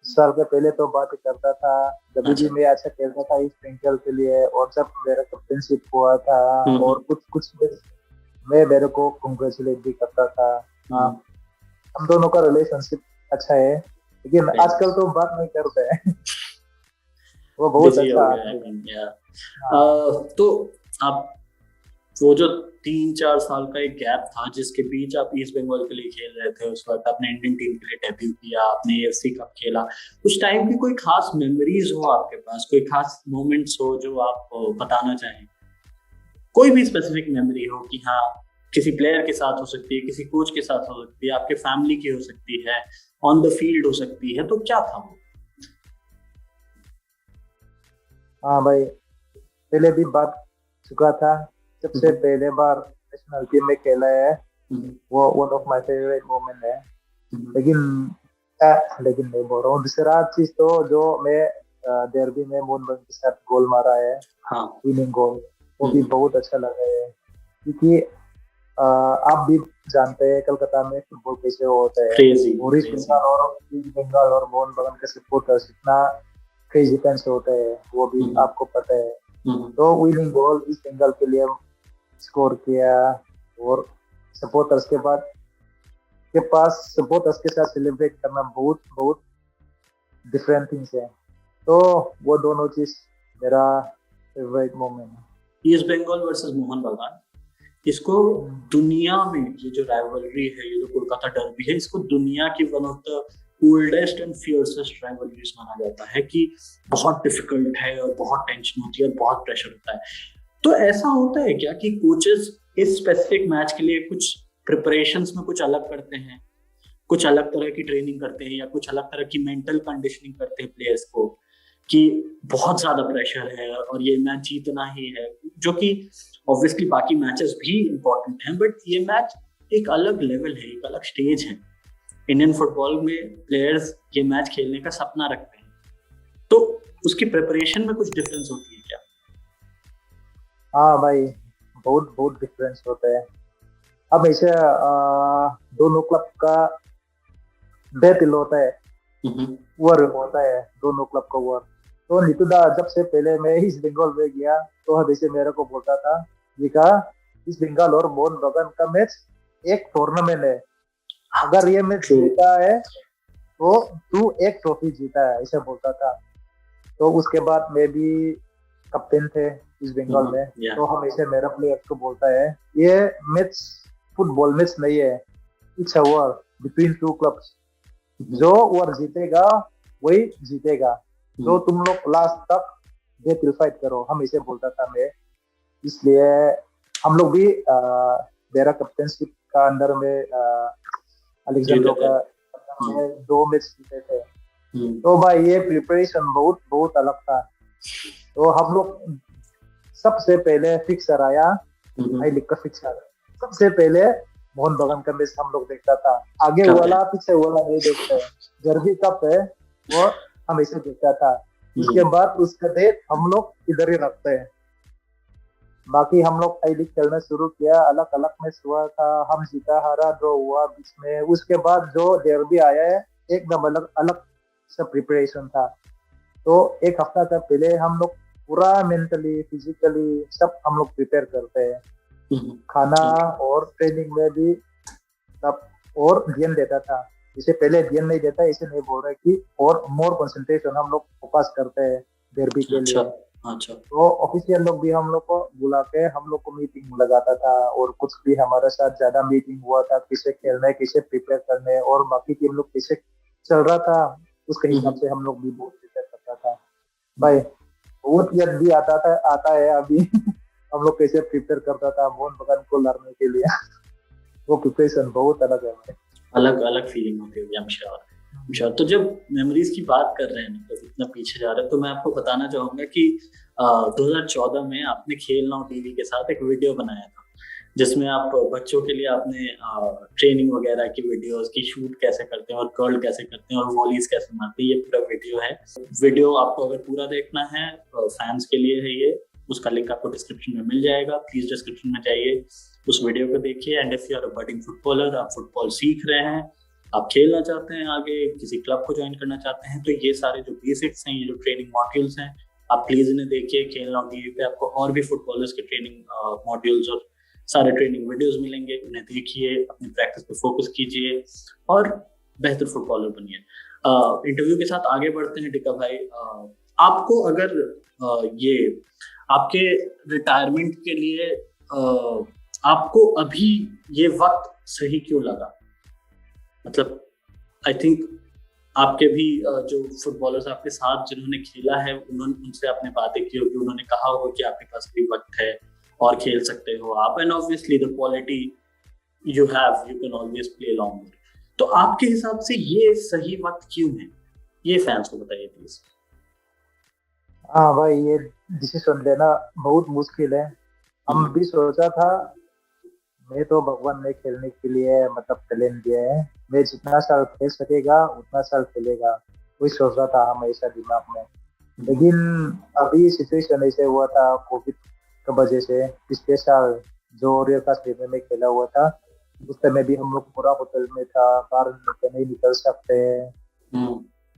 साल के पहले तो बात करता था। जब भी अच्छा। मैं अच्छा खेलता था इस बेंगल के लिए, और जब मेरा कैप्टनशिप हुआ था, और कुछ कुछ मैं मेरे को कंग्रेचुलेट भी करता था। हाँ, हम दोनों का रिलेशनशिप अच्छा है, लेकिन आजकल तो बात नहीं करते हैं। वो बहुत बिजी हो अच्छा गया है आदमी है। इंडिया। हाँ। तो आप, वो जो 3-4 साल का एक गैप था जिसके बीच आप ईस्ट बंगाल के लिए खेल रहे थे, उस वक्त आपने इंडियन टीम के लिए डेब्यू किया, आपने एएफसी कप खेला, उस टाइम की कोई खास मेमोरीज हो आपके पास, कोई खास मोमेंट्स हो जो आप बताना चाहें? कोई भी स्पेसिफिक मेमोरी हो कि हाँ, किसी प्लेयर के साथ हो सकती है, किसी कोच के साथ हो सकती है, आपके फैमिली की हो सकती है, ऑन द फील्ड हो सकती है, तो क्या था वो? हाँ भाई, पहले भी बात चुका था। सबसे पहले बार नेशनल टीम में खेला है, वो one of my favourite moment है। लेकिन लेकिन नहीं बोल रहा हूँ, दूसरा चीज तो जो मैं डर्बी में मोहन बगान के साथ गोल मारा है, हाँ। विनिंग गोल, वो भी बहुत अच्छा लगा है। क्योंकि आप भी जानते हैं कलकत्ता में फुटबॉल कैसे होता है, क्रेजी और ईस्ट बंगाल और मोहन बगान के सपोर्टर्स इतना क्रेजी फैंस होते हैं, वो भी आपको पता है। तो विनिंग गोल ईस्ट बंगाल के लिए स्कोर किया, और सपोर्टर्स के पास सपोर्टर्स के साथ सेलिब्रेट करना बहुत बहुत डिफरेंट थिंग्स है। तो वो दोनों चीज मेरा फेवरेट मोमेंट है। ईस्ट बंगाल वर्सेस मोहन बगान, इसको दुनिया में, ये जो राइवलरी है, ये जो कोलकाता डर्बी है, इसको दुनिया की one of the oldest and fiercest rivalries माना जाता है कि बहुत डिफिकल्ट है और बहुत टेंशन होती है और बहुत प्रेशर होता है। तो ऐसा होता है क्या कि कोचेस इस स्पेसिफिक मैच के लिए कुछ प्रिपरेशंस में कुछ अलग करते हैं, कुछ अलग तरह की ट्रेनिंग करते हैं, या कुछ अलग तरह की मेंटल कंडीशनिंग करते हैं प्लेयर्स को कि बहुत ज्यादा प्रेशर है और ये मैच जीतना ही है, जो कि ऑब्वियसली बाकी मैचेस भी इंपॉर्टेंट हैं, बट ये मैच एक अलग लेवल है, एक अलग स्टेज है। इंडियन फुटबॉल में प्लेयर्स ये मैच खेलने का सपना रखते हैं, तो उसकी प्रिपरेशन में कुछ डिफरेंस होती है क्या? हाँ भाई, बहुत बहुत डिफरेंस होता है। अब ऐसे दोनों क्लब का बैटल होता है, war होता है, दोनों क्लब का war। तो नीतू दा जब से पहले मैं इस बंगाल में गया, तो हमेशा मेरे को बोलता था, ये कहा, इस बंगाल और मोहन बगान का मैच एक टूर्नामेंट है, अगर ये मैच जीता है तो तू एक ट्रॉफी जीता है, ऐसा बोलता था। तो उसके बाद मैं भी कप्तान थे इस बंगाल में, तो हमेशा मेरा प्लेयर को बोलता है, ये मैच फुटबॉल मैच नहीं है, it's a war between two clubs, जो वॉर जीतेगा वही जीतेगा, तो तुम लोग लास्ट तक बैटल फाइट करो, हमेशा बोलता था मैं। इसलिए हम लोग भी मेरा कैप्टनशिप का अंदर में अलेक्जेंड्रो का 2 मैच जीते थे। तो भाई ये प्रिपरेशन बहुत बहुत अलग था। तो हम लोग सबसे पहले फिक्सर आया, आई लीग का फिक्सर, सबसे पहले मोहन बगान का मैच हम लोग देखता था, आगे वाला पीछे वाला नहीं देखते। जर्सी कप है वो हमेशा देखता था। उसके बाद उसका डेट हम लोग इधर ही रखते हैं। बाकी हम लोग आई लीग खेलना शुरू किया, अलग अलग मैच हुआ था, हम जीता हारा ड्रॉ हुआ बीच में। उसके बाद जो डर्बी आया है एकदम अलग अलग सब प्रिपरेशन था। तो एक हफ्ता तक पहले हम लोग पूरा मेंटली फिजिकली सब हम लोग प्रिपेयर करते हैं। खाना और ट्रेनिंग में भी सब और ध्यान देता था। इसे पहले ध्यान नहीं देता, इसे नहीं बोल रहे कि और मोर कंसंट्रेशन हम लोग फोकस करते हैं डर्बी के लिए। अच्छा। तो ऑफिशियल लोग भी हम लोग को बुला के हम लोग को मीटिंग लगाता था, और कुछ भी हमारे साथ ज्यादा मीटिंग हुआ था किसे खेलना है किसे प्रिपेयर करने, और बाकी टीम लोग किसे चल रहा था उसके हिसाब से हम लोग भी बहुत प्रिपेयर करता था भाई। बहुत याद भी आता है अभी हम लोग कैसे प्रिपेयर करता था मोहन बगान को लड़ने के लिए वो प्रिपरेशन बहुत अलग है भाई। अलग अलग फीलिंग होती होगी, आई एम श्योर। तो जब मेमोरीज की बात कर रहे हैं, मतलब इतना पीछे जा रहे हैं, तो मैं आपको बताना चाहूंगा कि 2014 में आपने खेल नाउ टीवी के साथ एक वीडियो बनाया था, जिसमें आप बच्चों के लिए आपने ट्रेनिंग वगैरह की वीडियोस की शूट कैसे करते हैं और कर्ल कैसे करते हैं और वॉलीज कैसे मारते हैं, ये पूरा वीडियो है। वीडियो आपको अगर पूरा देखना है, फैंस के लिए है ये, उसका लिंक आपको डिस्क्रिप्शन में मिल जाएगा। प्लीज डिस्क्रिप्शन में जाइए, उस वीडियो को देखिए। And if you are a budding footballer, आप फुटबॉल सीख रहे हैं, आप खेलना चाहते हैं, आगे किसी क्लब को ज्वाइन करना चाहते हैं, तो ये सारे जो बेसिक्स हैं, ये जो ट्रेनिंग मॉड्यूल्स हैं, आप प्लीज इन्हें देखिए। खेल नाउ टीवी पे आपको और भी फुटबॉलर्स के ट्रेनिंग मॉड्यूल्स और सारे ट्रेनिंग वीडियोस मिलेंगे, उन्हें देखिए, अपनी प्रैक्टिस पे फोकस कीजिए और बेहतर फुटबॉलर बनिए। इंटरव्यू के साथ आगे बढ़ते हैं टिका भाई। आपको अगर ये आपके रिटायरमेंट के लिए आपको अभी ये वक्त सही क्यों लगा? मतलब आई थिंक आपके भी जो फुटबॉलर्स आपके साथ जिन्होंने खेला है, उन्होंने उनसे आपने बातें की होगी, उन्होंने कहा होगा कि आपके पास भी वक्त है और खेल सकते हो आप, and obviously the quality you have, you can always play longer. तो आपके हिसाब से ये सही वक्त क्यों है, ये फैंस को बताइए प्लीज। हाँ भाई, ये डिसीजन लेना बहुत मुश्किल है। हम भी सोचा था, मैं तो भगवान ने खेलने के लिए मतलब टैलेंट दिया है, मैं जितना साल खेल सकेगा उतना साल खेलेगा, वही सोच रहा था हमेशा दिमाग में। लेकिन अभी सिचुएशन ऐसे हुआ था कोविड की वजह से। पिछले साल जो रियल स्टेडियम में खेला हुआ था, उस समय भी हम लोग पूरा होटल में था, बाहर नहीं निकल सकते हैं,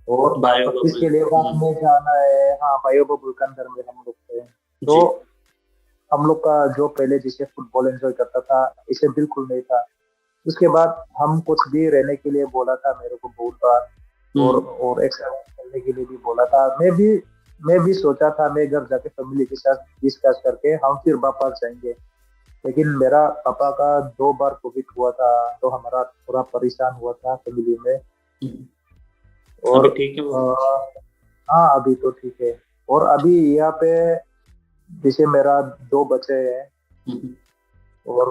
और प्रैक्टिस के लिए बाद में जाना है। हाँ, बायो बबल के अंदर में हम लोग थे। तो हम लोग का जो पहले जिसे फुटबॉल एंजॉय करता था, इसे बिल्कुल नहीं था। उसके बाद हम कुछ भी रहने के लिए बोला था मेरे को बहुत बार, और एक्स्ट्रा खेलने के लिए भी बोला था। मैं भी सोचा था मैं घर जाके फैमिली के साथ डिस्कस करके हम फिर वापस जाएंगे। लेकिन मेरा पापा का 2 बार कोविड हुआ था, तो हमारा पूरा परेशान हुआ था फैमिली में। और ठीक है हाँ, अभी तो ठीक है। और अभी यहाँ पे जैसे मेरा 2 बच्चे हैं और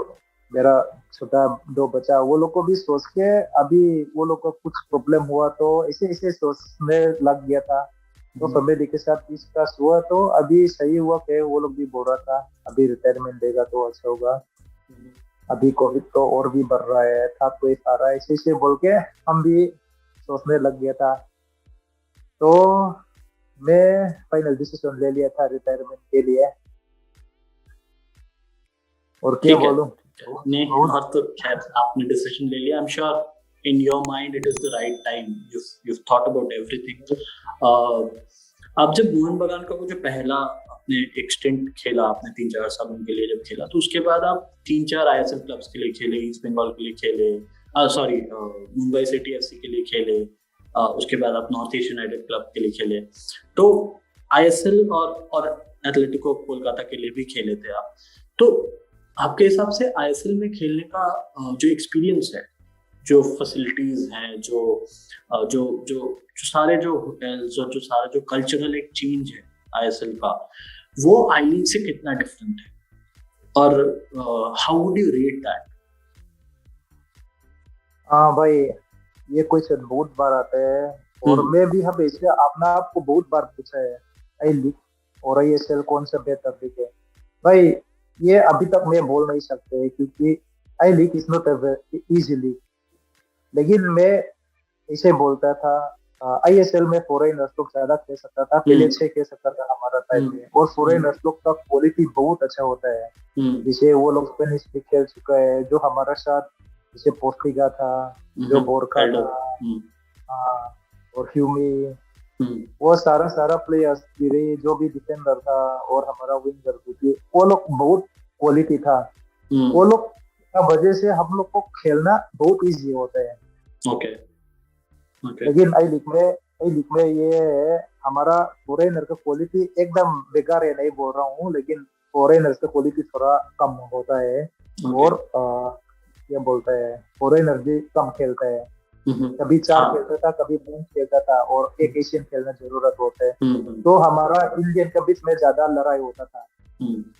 मेरा छोटा 2 बच्चा, वो लोग को भी सोच के अभी वो लोग को कुछ प्रॉब्लम हुआ तो इसे सोचने लग गया था। तो फैमिली के साथ डिस्कस हुआ, तो अभी सही हुआ कि वो लोग भी बोल रहा था अभी रिटायरमेंट देगा तो अच्छा होगा। अभी कोविड तो और भी बढ़ रहा है, था कोई आ रहा है, इसे बोल के हम भी सोचने लग गया था। तो मैं फाइनल डिसीजन ले लिया था रिटायरमेंट के लिए। और क्या बोलूं? नहीं, और तो खैर आपने डिसीजन ले लिया। I am sure in your mind it is the right time, you thought about everything. आप जब मोहन बगान का वो जो पहला आपने एक्सटेंट खेला, आपने 3-4 साल उनके लिए जब खेला, तो उसके बाद आप 3-4 आईएसएल क्लब्स के लिए खेले, ईस्ट बंगाल के लिए खेले, सॉरी मुंबई सिटी एफसी के लिए खेले, उसके बाद आप नॉर्थ ईस्ट यूनाइटेड क्लब के लिए खेले, तो आईएसएल और एथलेटिको कोलकाता के लिए भी खेले थे आप। तो आपके हिसाब से आईएसएल में खेलने का जो एक्सपीरियंस है, जो फैसिलिटीज हैं, जो जो जो जो सारे जो होटल्स और जो सारा जो कल्चरल एक चेंज है आईएसएल का, वो आई लीग से कितना डिफरेंट है, और how would you rate that? हाँ भाई, ये क्वेश्चन बहुत बार आता है, और मैं भी हमेशा अपना आप को बहुत बार पूछा है आई लीग और आईएसएल कौन सा बेहतर लीग है। भाई ये अभी तक मैं बोल नहीं सकते, क्योंकि I league is not easy league. लेकिन मैं इसे बोलता था आईएसएल में फॉरेनर्स लोग ज्यादा खेल सकता था, पहले 6 खेल सकता था हमारा टाइम में, और फॉरेनर्स लोग का क्वालिटी बहुत अच्छा होता है। जैसे वो लोग स्पेनिश भी खेल चुका है, जो हमारा साथ जैसे पोर्टिगा था, जो बोरका था, हाँ, और ह्यूमी, वो सारा सारा प्लेयर्स जो भी डिफेंडर था और हमारा विंगर भी, वो लोग बहुत क्वालिटी था। वो लोग का वजह से हम लोग को खेलना बहुत इजी होता है। Okay okay. लेकिन आई लीग में ये है, हमारा फॉरेनर का क्वालिटी एकदम बेकार है, नहीं बोल रहा हूँ, लेकिन फॉरेनर्स का क्वालिटी थोड़ा कम होता है। और क्या बोलता है, फॉरेनर भी कम खेलता है, कभी 4 खेलता था, कभी 5 खेलता था, और एक एशियन खेलना जरूरत होता है। तो हमारा इंडियन के बीच में ज्यादा लड़ाई होता था,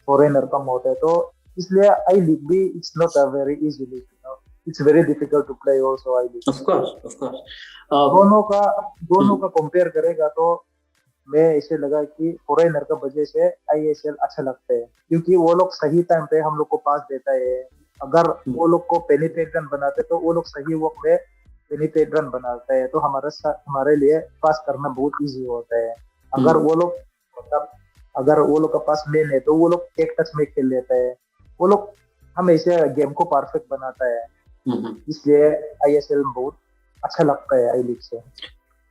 फॉरेनर कम होता है, तो इसलिए आई लीग भी it's not a very easy league, it's very difficult to play also I league. Of course दोनों का कंपेयर करेगा तो मैं ऐसे लगा कि फॉरेनर का वजह से आईएसएल अच्छा लगता है, क्योंकि वो लोग सही टाइम पे हम लोग को पास देता है। अगर वो लोग को पेनिट्रेट रन बनाते तो वो लोग सही वक्त में पेनिट्रेट रन बनाता है, तो हमारे लिए पास करना बहुत इजी होता है। अगर वो लोग मतलब अगर वो लोग का पास मेन है तो वो लोग एक टच में खेल लेता है, वो लोग हमेशा गेम को परफेक्ट बनाता है, इसलिए आईएसएल बहुत अच्छा लगता है आई लीग से।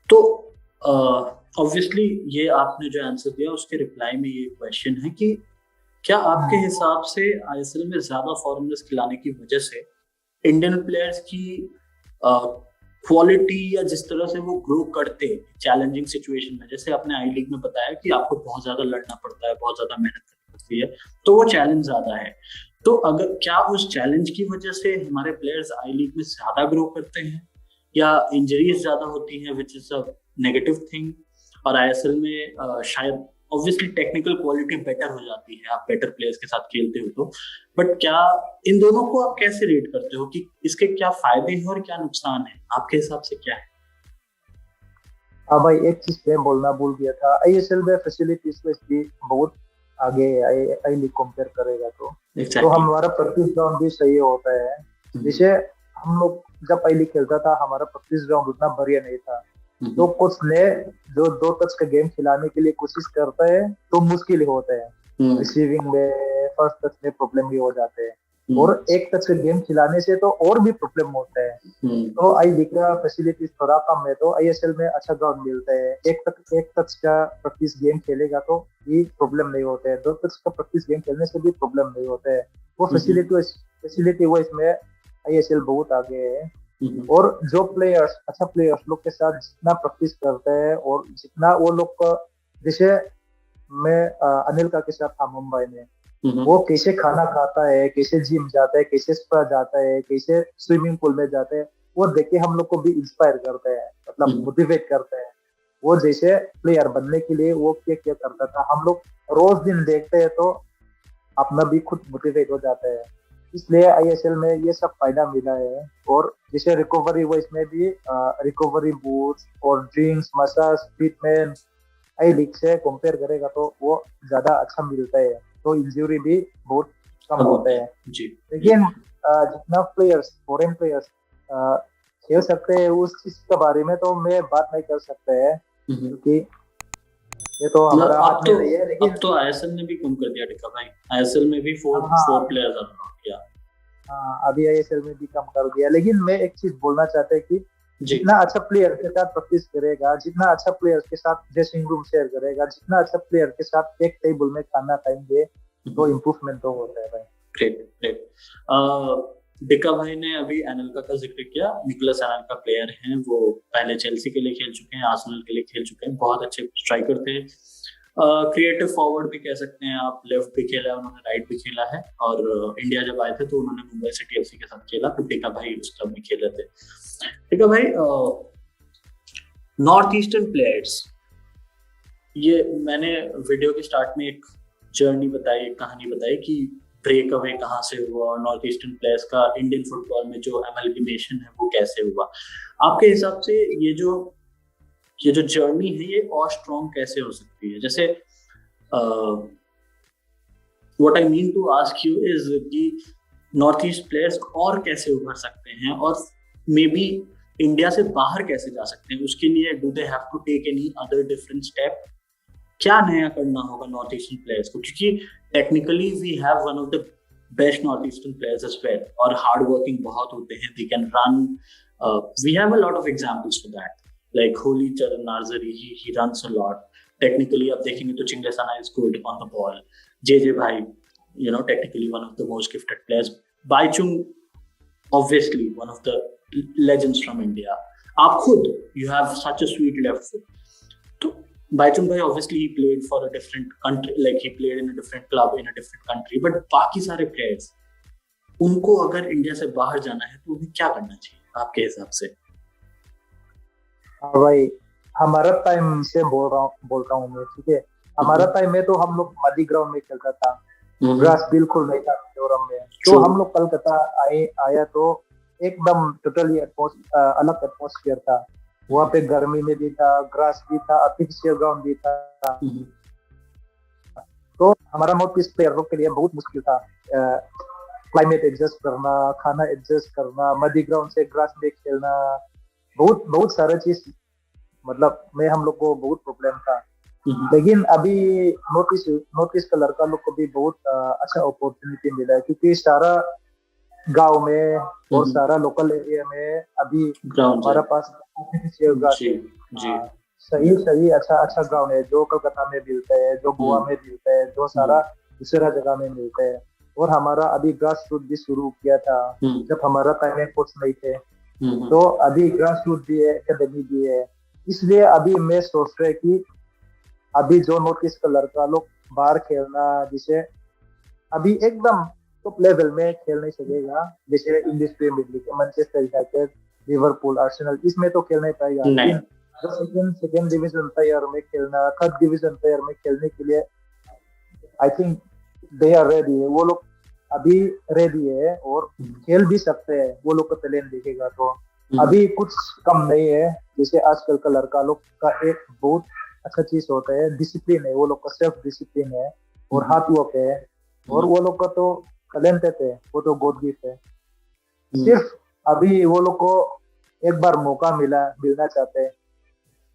तो ऑब्वियसली ये आपने जो आंसर दिया उसके रिप्लाई में ये क्वेश्चन है कि क्या आपके हिसाब से आईएसएल में ज्यादा फॉरेनर्स खिलाने की वजह से इंडियन प्लेयर्स की क्वालिटी या जिस तरह से वो ग्रो करते चैलेंजिंग सिचुएशन में, जैसे आपने आई लीग में बताया कि आपको बहुत ज्यादा लड़ना पड़ता है, बहुत ज्यादा मेहनत करनी पड़ती है, तो वो चैलेंज ज्यादा है, तो अगर क्या उस चैलेंज की वजह से हमारे प्लेयर्स आई लीग में ज्यादा ग्रो करते हैं, या इंजरीज ज्यादा होती हैं which is a negative thing, और आईएसएल में शायद ऑब्वियसली टेक्निकल क्वालिटी बेटर हो जाती है, आप बेटर प्लेयर्स के साथ खेलते हो तो, बट क्या इन दोनों को आप कैसे रेट करते हो कि इसके क्या फायदे हैं और क्या नुकसान है, आपके हिसाब से क्या है? हाँ भाई, एक चीज मैं बोलना भूल गया था, आईएसएल में फैसिलिटीज भी बहुत आगे है आई लीग कंपेयर करेगा तो हमारा प्रैक्टिस ग्राउंड भी सही होता है। जैसे हम लोग जब आई लीग खेलता था, हमारा प्रैक्टिस ग्राउंड उतना बढ़िया नहीं था, तो कुछ ने जो 2 टच का गेम खिलाने के लिए कोशिश करता है तो मुश्किल होता है, रिसीविंग में फर्स्ट टच में प्रॉब्लम भी हो जाते हैं, और एक टच का गेम खिलाने से तो और भी प्रॉब्लम होता है। तो आई लीग का फैसिलिटीज थोड़ा कम है, तो आईएसएल में अच्छा ग्राउंड मिलता है, एक टच का प्रैक्टिस गेम खेलेगा तो ये प्रॉब्लम नहीं होता है, 2 टच का प्रैक्टिस गेम खेलने से भी प्रॉब्लम नहीं होता है। वो फैसिलिटी वाइज में आईएसएल बहुत आगे है। और जो प्लेयर्स अच्छा प्लेयर्स लोग के साथ जितना प्रैक्टिस करते हैं और जितना वो लोग का, जैसे मैं अनिल का के साथ था मुंबई में, वो कैसे खाना खाता है, कैसे जिम जाता है, कैसे स्पा जाता है, कैसे स्विमिंग पूल में जाते हैं, वो देख के हम लोग को भी इंस्पायर करते हैं, मतलब मोटिवेट करते हैं। वो जैसे प्लेयर बनने के लिए वो क्या क्या करता था, हम लोग रोज दिन देखते हैं तो अपना भी खुद मोटिवेट हो जाता है। इसलिए आईएसएल में ये सब फायदा मिला है। और जैसे रिकवरी वाइज में भी रिकवरी बूट्स और ड्रिंक्स, मसाज, ट्रीटमेंट आई लीग से कंपेयर करेगा तो वो ज्यादा अच्छा मिलता है, तो इंजरी भी बहुत कम होता है। लेकिन जितना प्लेयर्स फॉरेन प्लेयर्स खेल सकते हैं उस चीज के बारे में तो मैं बात नहीं कर सकते है, क्योंकि ये तो हमारा हाथ में नहीं है। लेकिन अब तो आईएसएल ने भी कम कर दिया टिका भाई, आईएसएल में भी 4 प्लेयर्स आ गया। हाँ, अभी आईएसएल में भी कम कर दिया। लेकिन मैं एक चीज बोलना चाहता है कि जितना अच्छा प्लेयर के साथ प्रैक्टिस करेगा, जितना अच्छा प्लेयर के साथ ड्रेसिंग रूम शेयर करेगा, जितना अच्छा प्लेयर के साथ एक टेबल में खाना खाएंगे, तो इम्प्रूवमेंट तो होता है भाई। ग्रेट। डिका भाई ने अभी एनेल्का का जिक्र किया, निकोलस एनेल्का प्लेयर हैं, वो पहले चेल्सी के लिए खेल चुके हैं, आर्सेनल के लिए खेल चुके हैं, बहुत अच्छे स्ट्राइकर थे, क्रिएटिव फॉरवर्ड भी कह सकते हैं आप, लेफ्ट भी खेला है उन्होंने, राइट भी खेला है, और इंडिया जब आए थे तो उन्होंने मुंबई सिटी एफसी के साथ खेला, तो टिका भाई उस क्लब में खेल रहे थे। टिका भाई, नॉर्थ ईस्टर्न प्लेयर्स, ये मैंने वीडियो के स्टार्ट में एक जर्नी बताई, एक कहानी बताई कि ब्रेक अवे कहाँ से हुआ और नॉर्थ ईस्टर्न प्लेयर्स का इंडियन फुटबॉल में जो एमलगेमेशन है वो कैसे हुआ। आपके हिसाब से ये जो जर्नी है ये और स्ट्रॉन्ग कैसे हो सकती है? जैसे what I mean to ask you is कि नॉर्थ ईस्ट प्लेयर्स और कैसे उभर सकते हैं, और मे बी इंडिया से बाहर कैसे जा सकते हैं, उसके लिए do they have to take any other different step, क्या नया करना होगा नॉर्थ ईस्टर्न प्लेयर्स को, क्योंकि technically we have one of the best north eastern players as well, और हार्ड वर्किंग बहुत होते हैं, they can run, we have a lot of examples for that, like Holicharan Narzary, he runs a lot, technically आप देखेंगे तो Chinglensana is good on the ball, जे भाई you know technically one of the most gifted players, Bhaichung obviously one of the legends from India, आप खुद you have such a sweet left foot, तो बाईचुंग भाई obviously he played for a different country, like he played in a different club in a different country, but बाकी सारे players उनको अगर India से बाहर जाना है तो उन्हें क्या करना चाहिए आपके हिसाब से? हाँ भाई, हमारा टाइम से बोलता हूँ मैं, ठीक है। हमारा टाइम में तो हम लोग मडी ग्राउंड में खेलता था, ग्रास बिल्कुल नहीं था मिजोरम में। तो हम लोग कलकत्ता आया तो एकदम टोटली अलग एटमोसफियर था। वहाँ पे गर्मी में भी था, ग्रास भी था, आर्टिफिशियल ग्राउंड भी था। तो हमारा नॉर्थ ईस्ट प्लेयरों के लिए बहुत मुश्किल था क्लाइमेट एडजस्ट करना, खाना एडजस्ट करना, मडी ग्राउंड से ग्रास में खेलना, बहुत सारा चीज, मतलब में हम लोग को बहुत प्रॉब्लम था। लेकिन अभी नॉर्थ ईस्ट का लड़का लोग को भी बहुत अच्छा अपॉर्चुनिटी मिला है, क्योंकि सारा गांव में और सारा लोकल एरिया में अभी हमारा पास आर्टिफिशियल ग्रास है। सही अच्छा ग्राउंड है, जो कलकत्ता में मिलता है, जो गोवा में मिलता है, जो सारा दूसरा जगह में मिलता है। और हमारा अभी ग्रास रूट भी शुरू किया था जब हमारा टाइम में कोच नहीं थे, तो अभी ग्रास रूट भी है, एकेडमी भी है। इसलिए अभी मैं सोच रहा है कि अभी जो नॉर्थ ईस्ट का लड़का लोग बाहर खेलना, जिसे अभी एकदम टॉप लेवल में खेल नहीं सकेगा, जैसे English Premier League, Manchester United, Liverpool, Arsenal, इसमें तो खेल नहीं पाएगा। लेकिन जो सेकंड डिवीजन प्लेयर में खेलना, थर्ड डिवीजन प्लेयर में खेलने के लिए I think they are ready है, वो लोग अभी रेडी है और खेल भी सकते हैं। वो लोग का टैलेंट दिखेगा तो अभी कुछ कम नहीं है। जैसे आजकल का लड़का लोग का एक बहुत अच्छा चीज होता है, डिसिप्लिन है, वो लोग का सेल्फ डिसिप्लिन है और हार्ड वर्क है, और वो लोग का तो टैलेंटेड है, वो तो गॉड गिफ्ट है। सिर्फ अभी वो लोग को एक बार मौका मिलना चाहते हैं।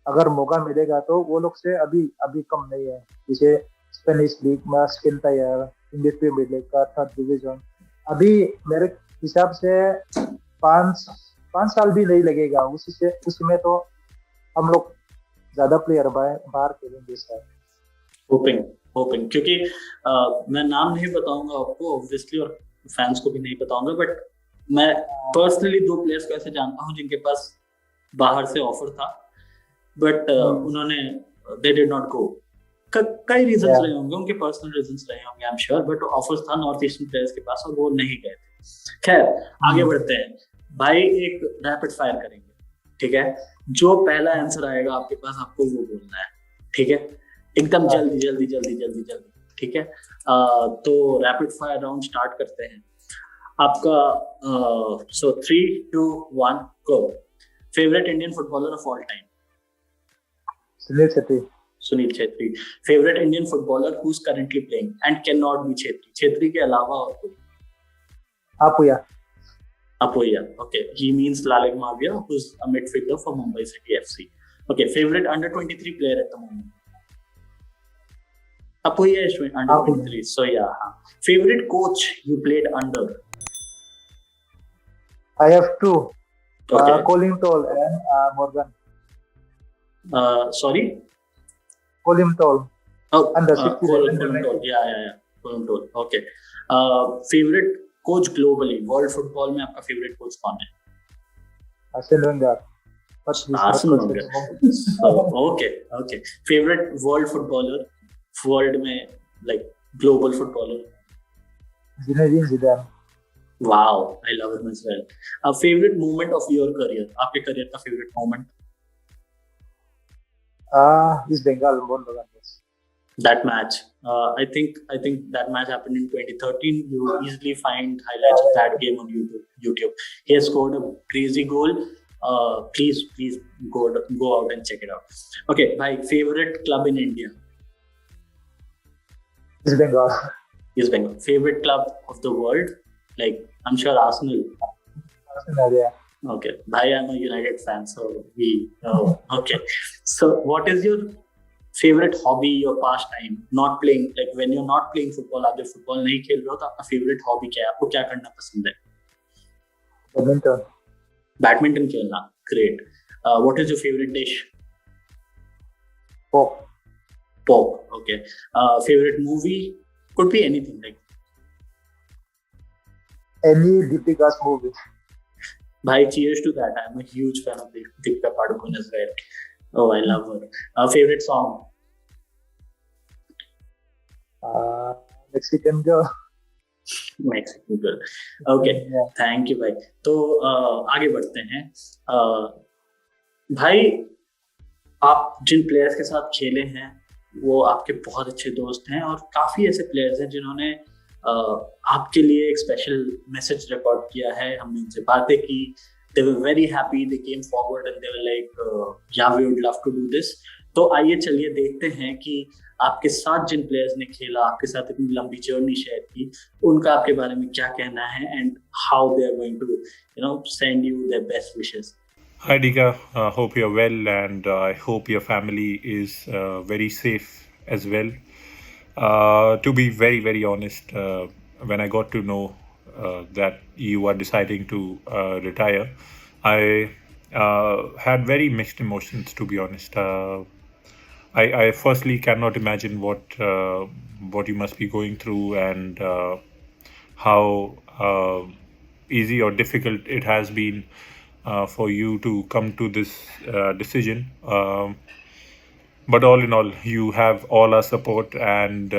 अगर मौका मिलेगा तो वो लोग से अभी कम नहीं है। जैसे स्पेनिश लीग में second tier, English Premier League का थर्ड डिवीजन, अभी मेरे हिसाब से 5 साल भी नहीं लगेगा, उसमें तो हम लोग ज्यादा प्लेयर बाहर खेलेंगे सर। होपिंग क्योंकि मैं नाम नहीं बताऊंगा आपको ऑब्वियसली, और फैंस को भी नहीं बताऊंगा, बट मैं पर्सनली 2 प्लेयर्स को ऐसे जानता हूं जिनके पास बाहर से ऑफर था, बट उन्होंने दे डिड नॉट गो। कई रीजंस रहे होंगे, उनके पर्सनल रीजंस रहे होंगे, I am sure, but offers था नॉर्थ ईस्टर्न प्लेयर्स के पास और वो नहीं गए थे। खैर आगे बढ़ते हैं भाई, एक रैपिड फायर करेंगे, ठीक है? जो पहला आंसर आएगा आपके पास, आपको वो बोलना है, ठीक है? एकदम जल्दी, ठीक है? तो रैपिड फायर राउंड स्टार्ट करते हैं आपका। So 3, 2, 1 go. Favourite Indian footballer of all time? Sunil Chhetri. Favourite Indian footballer who is currently playing and can not be Chhetri? Chhetri के अलावा और कोई? Apoya. Okay, he means Lalit Mavia, who's a midfielder for Mumbai City FC. Okay, favorite under 23 player at the moment? Apoya is under 23. So yeah. Favorite coach you played under? I have 2. Okay. Colin Toll and Morgan. Sorry? Colin Toll. Oh, Colin Toll. Yeah. Colin Toll. Okay. Favorite coach globally, world football में आपका favourite coach कौन है? Arsene Wenger. Okay. Favourite world footballer, world में like global footballer? Zinedine Zidane. Wow, I love him as well. Favourite moment of your career, आपके career का favourite moment? इस Bengal Mohan that match. I think that match happened in 2013. You easily find highlights of that game on YouTube. He has scored a crazy goal. Please go out and check it out. Okay, my favorite club in India? East Bengal. Favorite club of the world? Like, I'm sure Arsenal. Yeah. Okay, bhai, I'm a United fan, so we. Oh, okay. So, what is your favorite hobby, your pastime? Not playing, like when you're not playing football, आप जब football नहीं खेल रहे हो तो आपका favorite hobby क्या है? आपको क्या करना पसंद है? बैडमिंटन। Badminton खेलना. Great. What is your favorite dish? पोक। Pork. Okay. Favorite movie? Could be anything. Like, any Deepika's movie. bhai, cheers to that. I'm a huge fan of Deepika Padukone as well. Oh, I love her. Favorite song? Mexican का। Mexican girl. Okay. Yeah. Thank you, भाई. तो आगे बढ़ते हैं. भाई, आप जिन players के साथ खेले हैं वो आपके बहुत अच्छे दोस्त हैं और काफी ऐसे प्लेयर्स हैं जिन्होंने आपके लिए एक स्पेशल मैसेज रिकॉर्ड किया है. हमने उनसे बातें की. They were very happy. They came forward and they were like, yeah, we would love to do this. तो आइए चलिए देखते हैं कि आपके साथ जिन प्लेयर्स ने खेला, आपके साथ इतनी लंबी जर्नी शेयर की, उनका आपके बारे में क्या कहना है and how they are going to send you their best wishes. Hi Dika, hope you're well, and I hope your family is very safe as well. To be very, very honest, when I got to know that you are deciding to retire, I had very mixed emotions, to be honest. I firstly cannot imagine what you must be going through, and how easy or difficult it has been for you to come to this decision. But all in all, you have all our support, and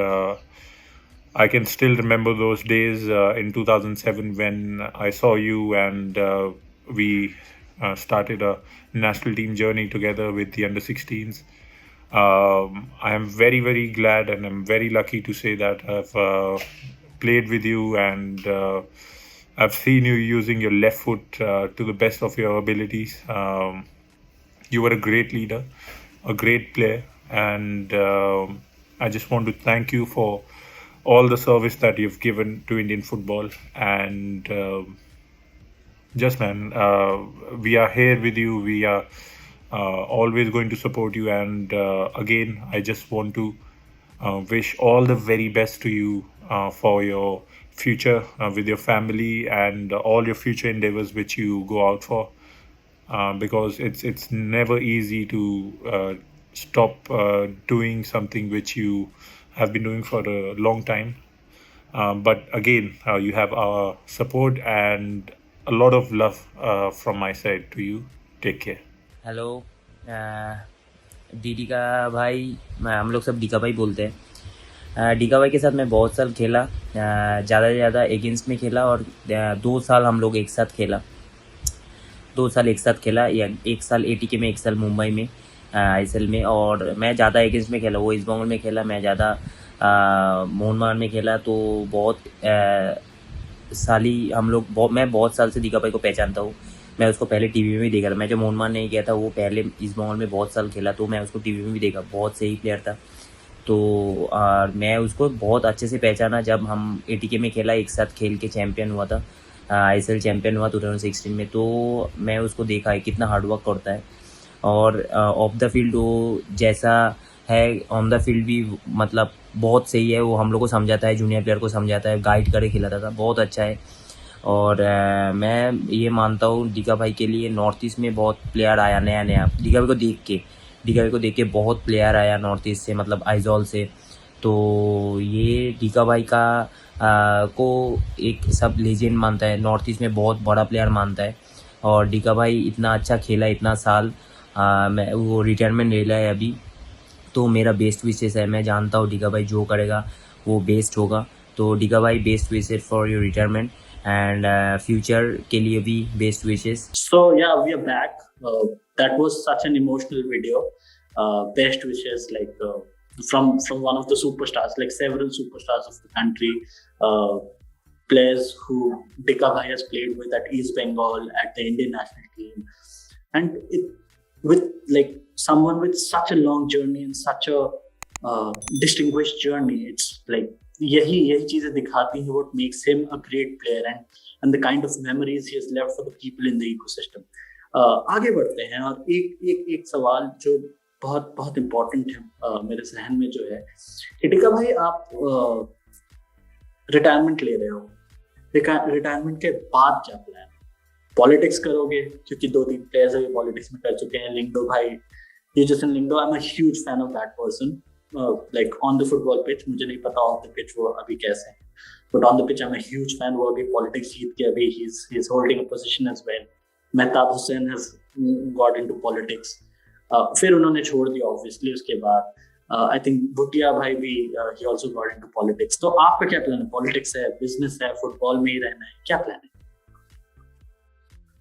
I can still remember those days in 2007 when I saw you, and we started a national team journey together with the under 16s. I am very, very glad, and I'm very lucky to say that I've played with you, and I've seen you using your left foot to the best of your abilities. You were a great leader, a great player, and I just want to thank you for all the service that you've given to Indian football. And just man, we are here with you. We are always going to support you. And again, I just want to wish all the very best to you for your future with your family and all your future endeavors which you go out for, because it's never easy to stop doing something which you have been doing for a long time. But again, you have our support and a lot of love from my side to you. Take care. Hello Dika भाई, हम लोग सब डीका भाई बोलते हैं. डीका भाई के साथ मैं बहुत साल खेला, ज़्यादा से ज़्यादा अगेंस्ट में खेला, और 2 साल हम लोग एक साथ खेला. 2 साल एक साथ खेला, या 1 साल ATK में, 1 साल मुंबई में ISL में. और मैं ज़्यादा अगेंस्ट में खेला, वो ईस्ट बंगाल में खेला, मैं ज़्यादा मोहनमान में खेला. तो बहुत साल ही हम लोग, मैं बहुत साल से डीका भाई को पहचानता हूँ. मैं उसको पहले टीवी में भी देखा था. मैं जो मोहनमान नहीं गया था, वो पहले ईस्ट बंगाल में बहुत साल खेला, तो मैं उसको टीवी में भी देखा. बहुत सही प्लेयर था. तो मैं उसको बहुत अच्छे से पहचाना जब हम ATK में खेला, एक साथ खेल के चैम्पियन हुआ था, ISL चैम्पियन हुआ 2016 में. तो मैं उसको देखा है कितना हार्डवर्क करता है, और ऑफ द फील्ड वो जैसा है, ऑन द फील्ड भी मतलब बहुत सही है. वो हम लोग को समझाता है, जूनियर प्लेयर को समझाता है, गाइड करे खिलाता था. बहुत अच्छा है. और मैं ये मानता हूँ डीका भाई के लिए नॉर्थ ईस्ट में बहुत प्लेयर आया नया नया. डीका भाई को देख के बहुत प्लेयर आया नॉर्थ ईस्ट से, मतलब आइजॉल से. तो ये डीका भाई का को एक सब लेजेंड मानता है, नॉर्थ ईस्ट में बहुत बड़ा प्लेयर मानता है. और डीका भाई इतना अच्छा खेला, इतना साल. मैं वो रिटायरमेंट ले रहा है अभी. तो मेरा बेस्ट विशेस है. मैं जानता हूँ डीका भाई जो करेगा वो बेस्ट होगा. तो डीका भाई, best wishes for your retirement, and future के लिए भी best wishes. So yeah, we are back. That was such an emotional video. Best wishes, like from one of the superstars, like several superstars of the country, players who Dika Bhai has played with at East Bengal, at the Indian national team, and with like someone with such a long journey and such a distinguished journey. It's like यही यही चीजें दिखाती हैं what makes him a great player and the kind of memories he has left for the people in the ecosystem. आगे बढ़ते हैं और एक सवाल जो बहुत बहुत इम्पोर्टेंट है मेरे जहन में जो है, हिडिका भाई आप रिटायरमेंट ले रहे हो, रिटायरमेंट के बाद क्या प्लान? पॉलिटिक्स करोगे? क्योंकि 2-3 प्लेयर्स अभी पॉलिटिक्स में कर चुके हैं, लिंगडो भाई, Eugeneson Lyngdoh, I am a huge fan of that person, like on the football pitch, मुझे नहीं पता ऑफ द पिच वो अभी कैसे हैं, but on the pitch I am a huge fan. वो अभी पॉलिटिक्स जीत के अभी ही is holding a position as well. Mehtab Hussain has got into politics, फिर उन्होंने छोड़ दिया ऑब्वियसली उसके बाद। आई थिंक भुटिया भाई भी ही आल्सो गॉट इनटू पॉलिटिक्स। तो आपका क्या प्लान है? पॉलिटिक्स है, बिजनेस है, फुटबॉल में ही रहना है, क्या प्लान है?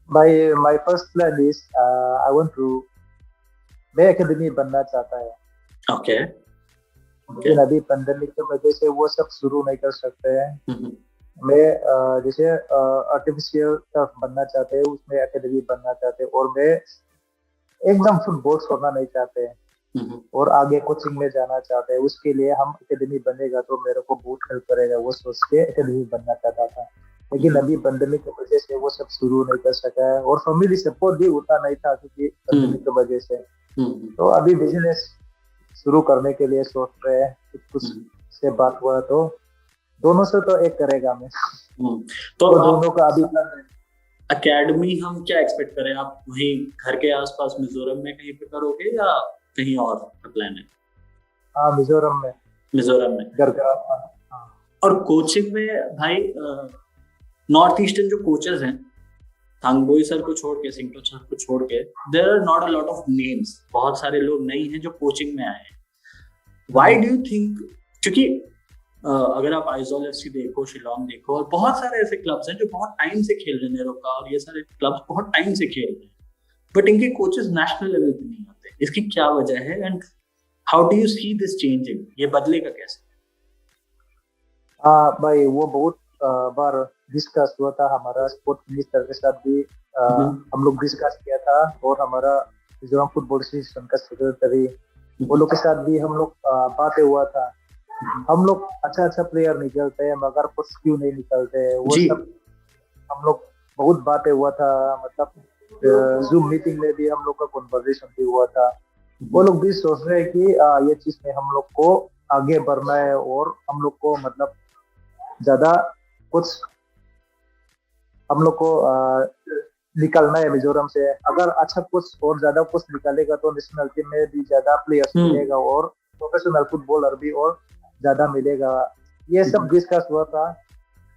My first plan is I want to, मैं एकेडमी बनना चाहता है। ओके लेकिन अभी पेंडेमिक की वजह से वो सब शुरू नहीं कर सकते हैं। मैं जैसे आर्टिफिशियल टर्फ बनना चाहते हैं, उसमें एकेडमी बनना चाहते हैं, और मैं एकदम फुटबॉल छोड़ना नहीं चाहते हैं और आगे कोचिंग में जाना चाहते हैं। उसके लिए हम एकेडमी बनेगा तो मेरे को बहुत हेल्प करेगा, वो सोच के एकेडमी बनना चाहता था। लेकिन अभी पेंडेमिक की वजह से वो सब शुरू नहीं कर सका है और फैमिली सपोर्ट भी उतना नहीं था क्योंकि पेंडेमिक की वजह से। तो अभी बिजनेस शुरू करने के लिए सोच रहे हैं, कुछ से बात हुआ तो दोनों से तो एक करेगा मैं। तो दोनों का अभी एकेडमी हम क्या एक्सपेक्ट करें? आप वहीं घर के आसपास मिजोरम में कहीं पे करोगे या कहीं और प्लान है? हाँ, मिजोरम में घर का। और कोचिंग में भाई नॉर्थ ईस्टर्न जो कोचेस हैं, थांगबोई सर को छोड़ के, सिंगटो सर को छोड़ के, there are not a lot of names, बहुत सारे लोग नहीं हैं जो कोचिंग में आए हैं। Why do you think? क्योंकि अगर आप आइजॉल एफसी देखो, शिलोंग देखो, और बहुत सारे ऐसे क्लब्स हैं जो बहुत टाइम से खेल रहे हैं, नेरोका और ये सारे क्लब्स बहुत टाइम से खेल रहे हैं, बट इनके कोचेस नेशनल लेवल पे नहीं आते। इसकी क्या वजह है and how do you see this changing? ये बदलेगा कैसे? भाई वो बहुत बार डिस्कस हुआ था, हमारा स्पोर्ट मिनिस्टर के साथ भी हम लोग डिस्कस किया था, और हमारा मिजोरम फुटबॉल एसोसिएशन का सेक्रेटरी, वो लोग के साथ भी हम लोग बातें हुआ था। हम लोग अच्छा प्लेयर निकलते हैं मगर कुछ क्यों नहीं निकलते, वो सब हम लोग बहुत बातें हुआ था। मतलब जूम मीटिंग में भी हम लोग का कन्वर्सेशन भी हुआ था। वो लोग भी सोच रहे हैं कि ये चीज में हम लोग को आगे बढ़ना है और हम लोग को मतलब ज्यादा कुछ हम लोग को निकलना है मिजोरम से। अगर अच्छा कुछ और ज्यादा कुछ निकलेगा तो नेशनल टीम में भी ज्यादा प्लेयर्स मिलेगा और प्रोफेशनल फुटबॉलर भी और ज्यादा मिलेगा। ये सब डिस्कस हुआ था।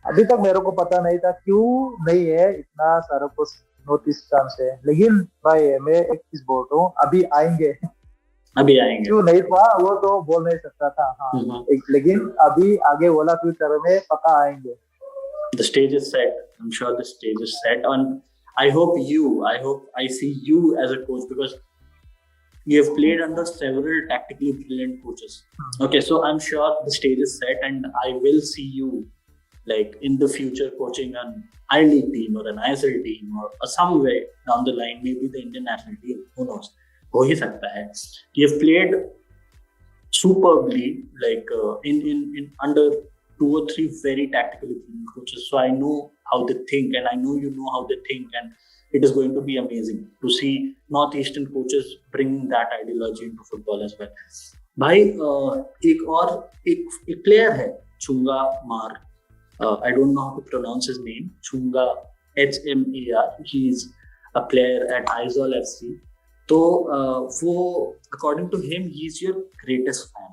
अभी तक मेरे को पता नहीं था क्यों नहीं है इतना सारा कुछ नॉर्थ ईस्टर्न से, लेकिन भाई मैं एक चीज बोल रहा हूँ, अभी आएंगे क्यों नहीं था वो तो बोल नहीं सकता था। हाँ, लेकिन अभी आगे वाला फ्यूचर में पक्का आएंगे। The stage is set. I'm sure the stage is set. And I hope I see you as a coach, because you have played under several tactically brilliant coaches. Okay, so I'm sure the stage is set, and I will see you like in the future coaching an I-League team or an ISL team or somewhere down the line, maybe the Indian national team. Who knows? हो ही सकता है. You have played superbly, like in under 2 or 3 very tactically brilliant coaches. So I know how they think, and I know you know how they think, and it is going to be amazing to see northeastern coaches bringing that ideology into football as well. भाई एक player है चुंगा मार, I don't know how to pronounce his name, Chunga HMAR. He is a player at Aizawl FC. तो वो according to him he is your greatest fan,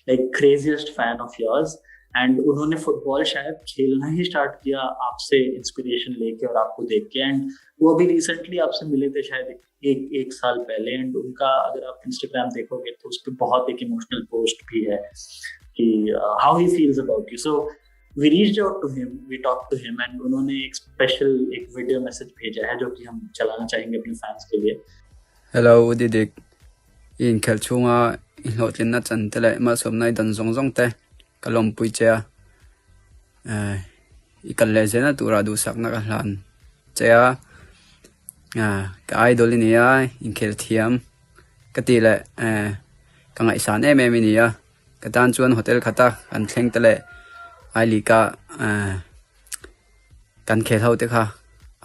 like craziest fan of yours. And उन्होंने football शायद खेलना ही start किया आपसे inspiration लेके और आपको देख के, एंड वो अभी रिसेंटली आपसे मिले थे शायद एक साल पहले, एंड उनका अगर आप इंस्टाग्राम देखोगे तो उस पर बहुत एक इमोशनल पोस्ट भी है कि how he feels about you. So we reached out to him, we talk to him, and उन्होंने एक स्पेशल एक वीडियो मैसेज भेजा है जो कि हम चलाना चाहेंगे अपने फैंस के लिए. हेलो दिदिक इन खेलचुंगा इन होतिना चंतले मा सोमनाई दनजोंजों ते kalom puicha ikalle jena tura du sakna ka hlan chea ka idol ni ya in khel thiam katile ka ngai san em em ni ya ka tan chuan hotel khata kan thleng tale ai li ka kan khe thau te kha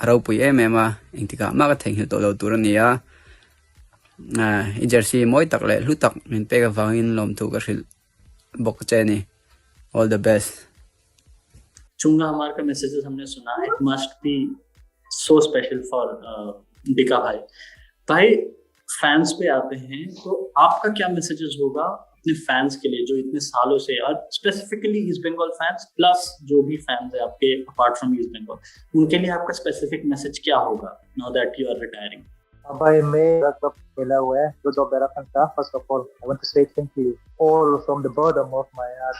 arau pui em ma ing tika ma ka theng hi to lo tur ania i jersey moi tak le lu tak min pe ka wangin lom thu ka hril bok che ni all the best चुंगा हमार का messages हमने सुना. It must be so special for Dika भाई. भाई fans पे आते हैं तो आपका क्या मैसेजेस होगा अपने फैंस के लिए जो इतने सालों से, और specifically East Bengal fans plus जो भी फैंस है आपके अपार्ट फ्रॉम ईस्ट बंगाल, उनके लिए आपका स्पेसिफिक मैसेज क्या होगा now that you are retiring? भाई मेरा कप खेला हुआ है जो मेरा फैन था. First of all I want to say thank you all from the bottom of my heart.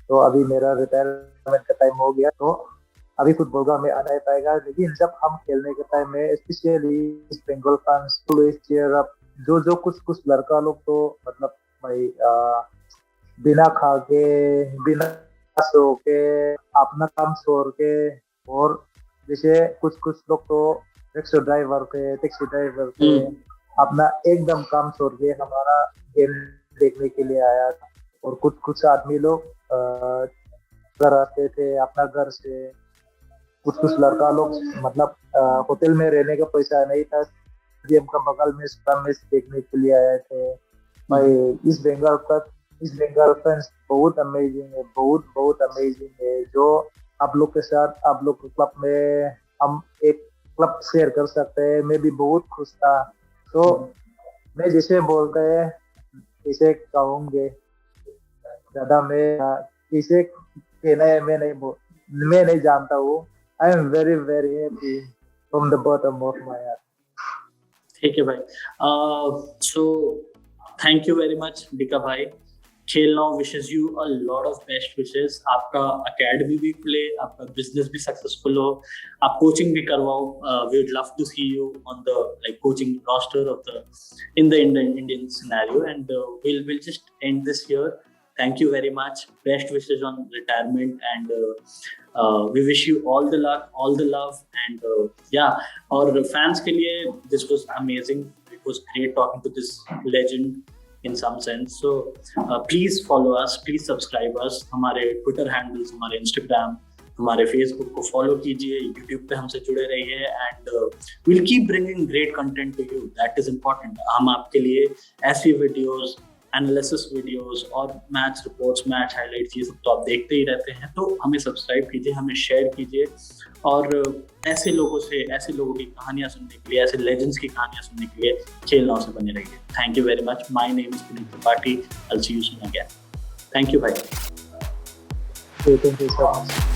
तो अभी मेरा रिटायरमेंट का टाइम हो गया, तो अभी फुटबॉल का में आना ही पाएगा. लेकिन जब हम खेलने के टाइम में specially East Bengal fans always cheer up. जो कुछ लड़का लोग तो मतलब भाई बिना खा के बिना सो के अपना काम छोड़ के, और जैसे कुछ लोग तो टैक्सी ड्राइवर के अपना एकदम काम छोड़ के हमारा गेम देखने के लिए आया. और कुछ आदमी लोग घर आते थे अपना घर से. कुछ लड़का लोग मतलब होटल में रहने का पैसा नहीं था, स्टेडियम का बगल में मैच देखने के लिए आए थे. भाई ईस्ट बंगाल फैंस बहुत अमेजिंग है, बहुत अमेजिंग है. जो आप लोग के साथ आप लोग के क्लब में हम एक क्लब शेयर कर सकते हैं. मैं भी बहुत खुश था. तो मैं जैसे बोलते हैं इसे कहूँगे ज्यादा मैं इसे कहना है मैं नहीं जानता हूँ. I am very happy from the bottom of my heart. ठीक है भाई. So thank you very much Dika भाई. Khel now wishes you a lot of best wishes. आपका एकेडमी भी खुले, आपका बिजनेस भी सक्सेसफुल हो, आप कोचिंग भी करवाओ. We would love to see you on the like coaching roster of the in the Indian scenario, and we'll just end this here. Thank you very much. Best wishes on retirement, and we wish you all the luck, all the love, and yeah. और fans के लिए this was amazing. It was great talking to this legend in some sense. So please follow us, please subscribe us. हमारे Twitter handles, हमारे Instagram, हमारे Facebook को follow कीजिए. YouTube पे हमसे जुड़े रहिए, and we'll keep bringing great content to you. That is important. हम आपके लिए ऐसी videos, एनालिसिस वीडियोस और मैच रिपोर्ट्स, मैच हाइलाइट्स, ये सब तो आप देखते ही रहते हैं. तो हमें सब्सक्राइब कीजिए, हमें शेयर कीजिए, और ऐसे लोगों की कहानियां सुनने के लिए, ऐसे लेजेंड्स की कहानियां सुनने के लिए खेल नाउ से बने रहिए. Thank you very much. My name is Puneet Tripathi. I will see you soon again. Thank you भाई. Thank you so much.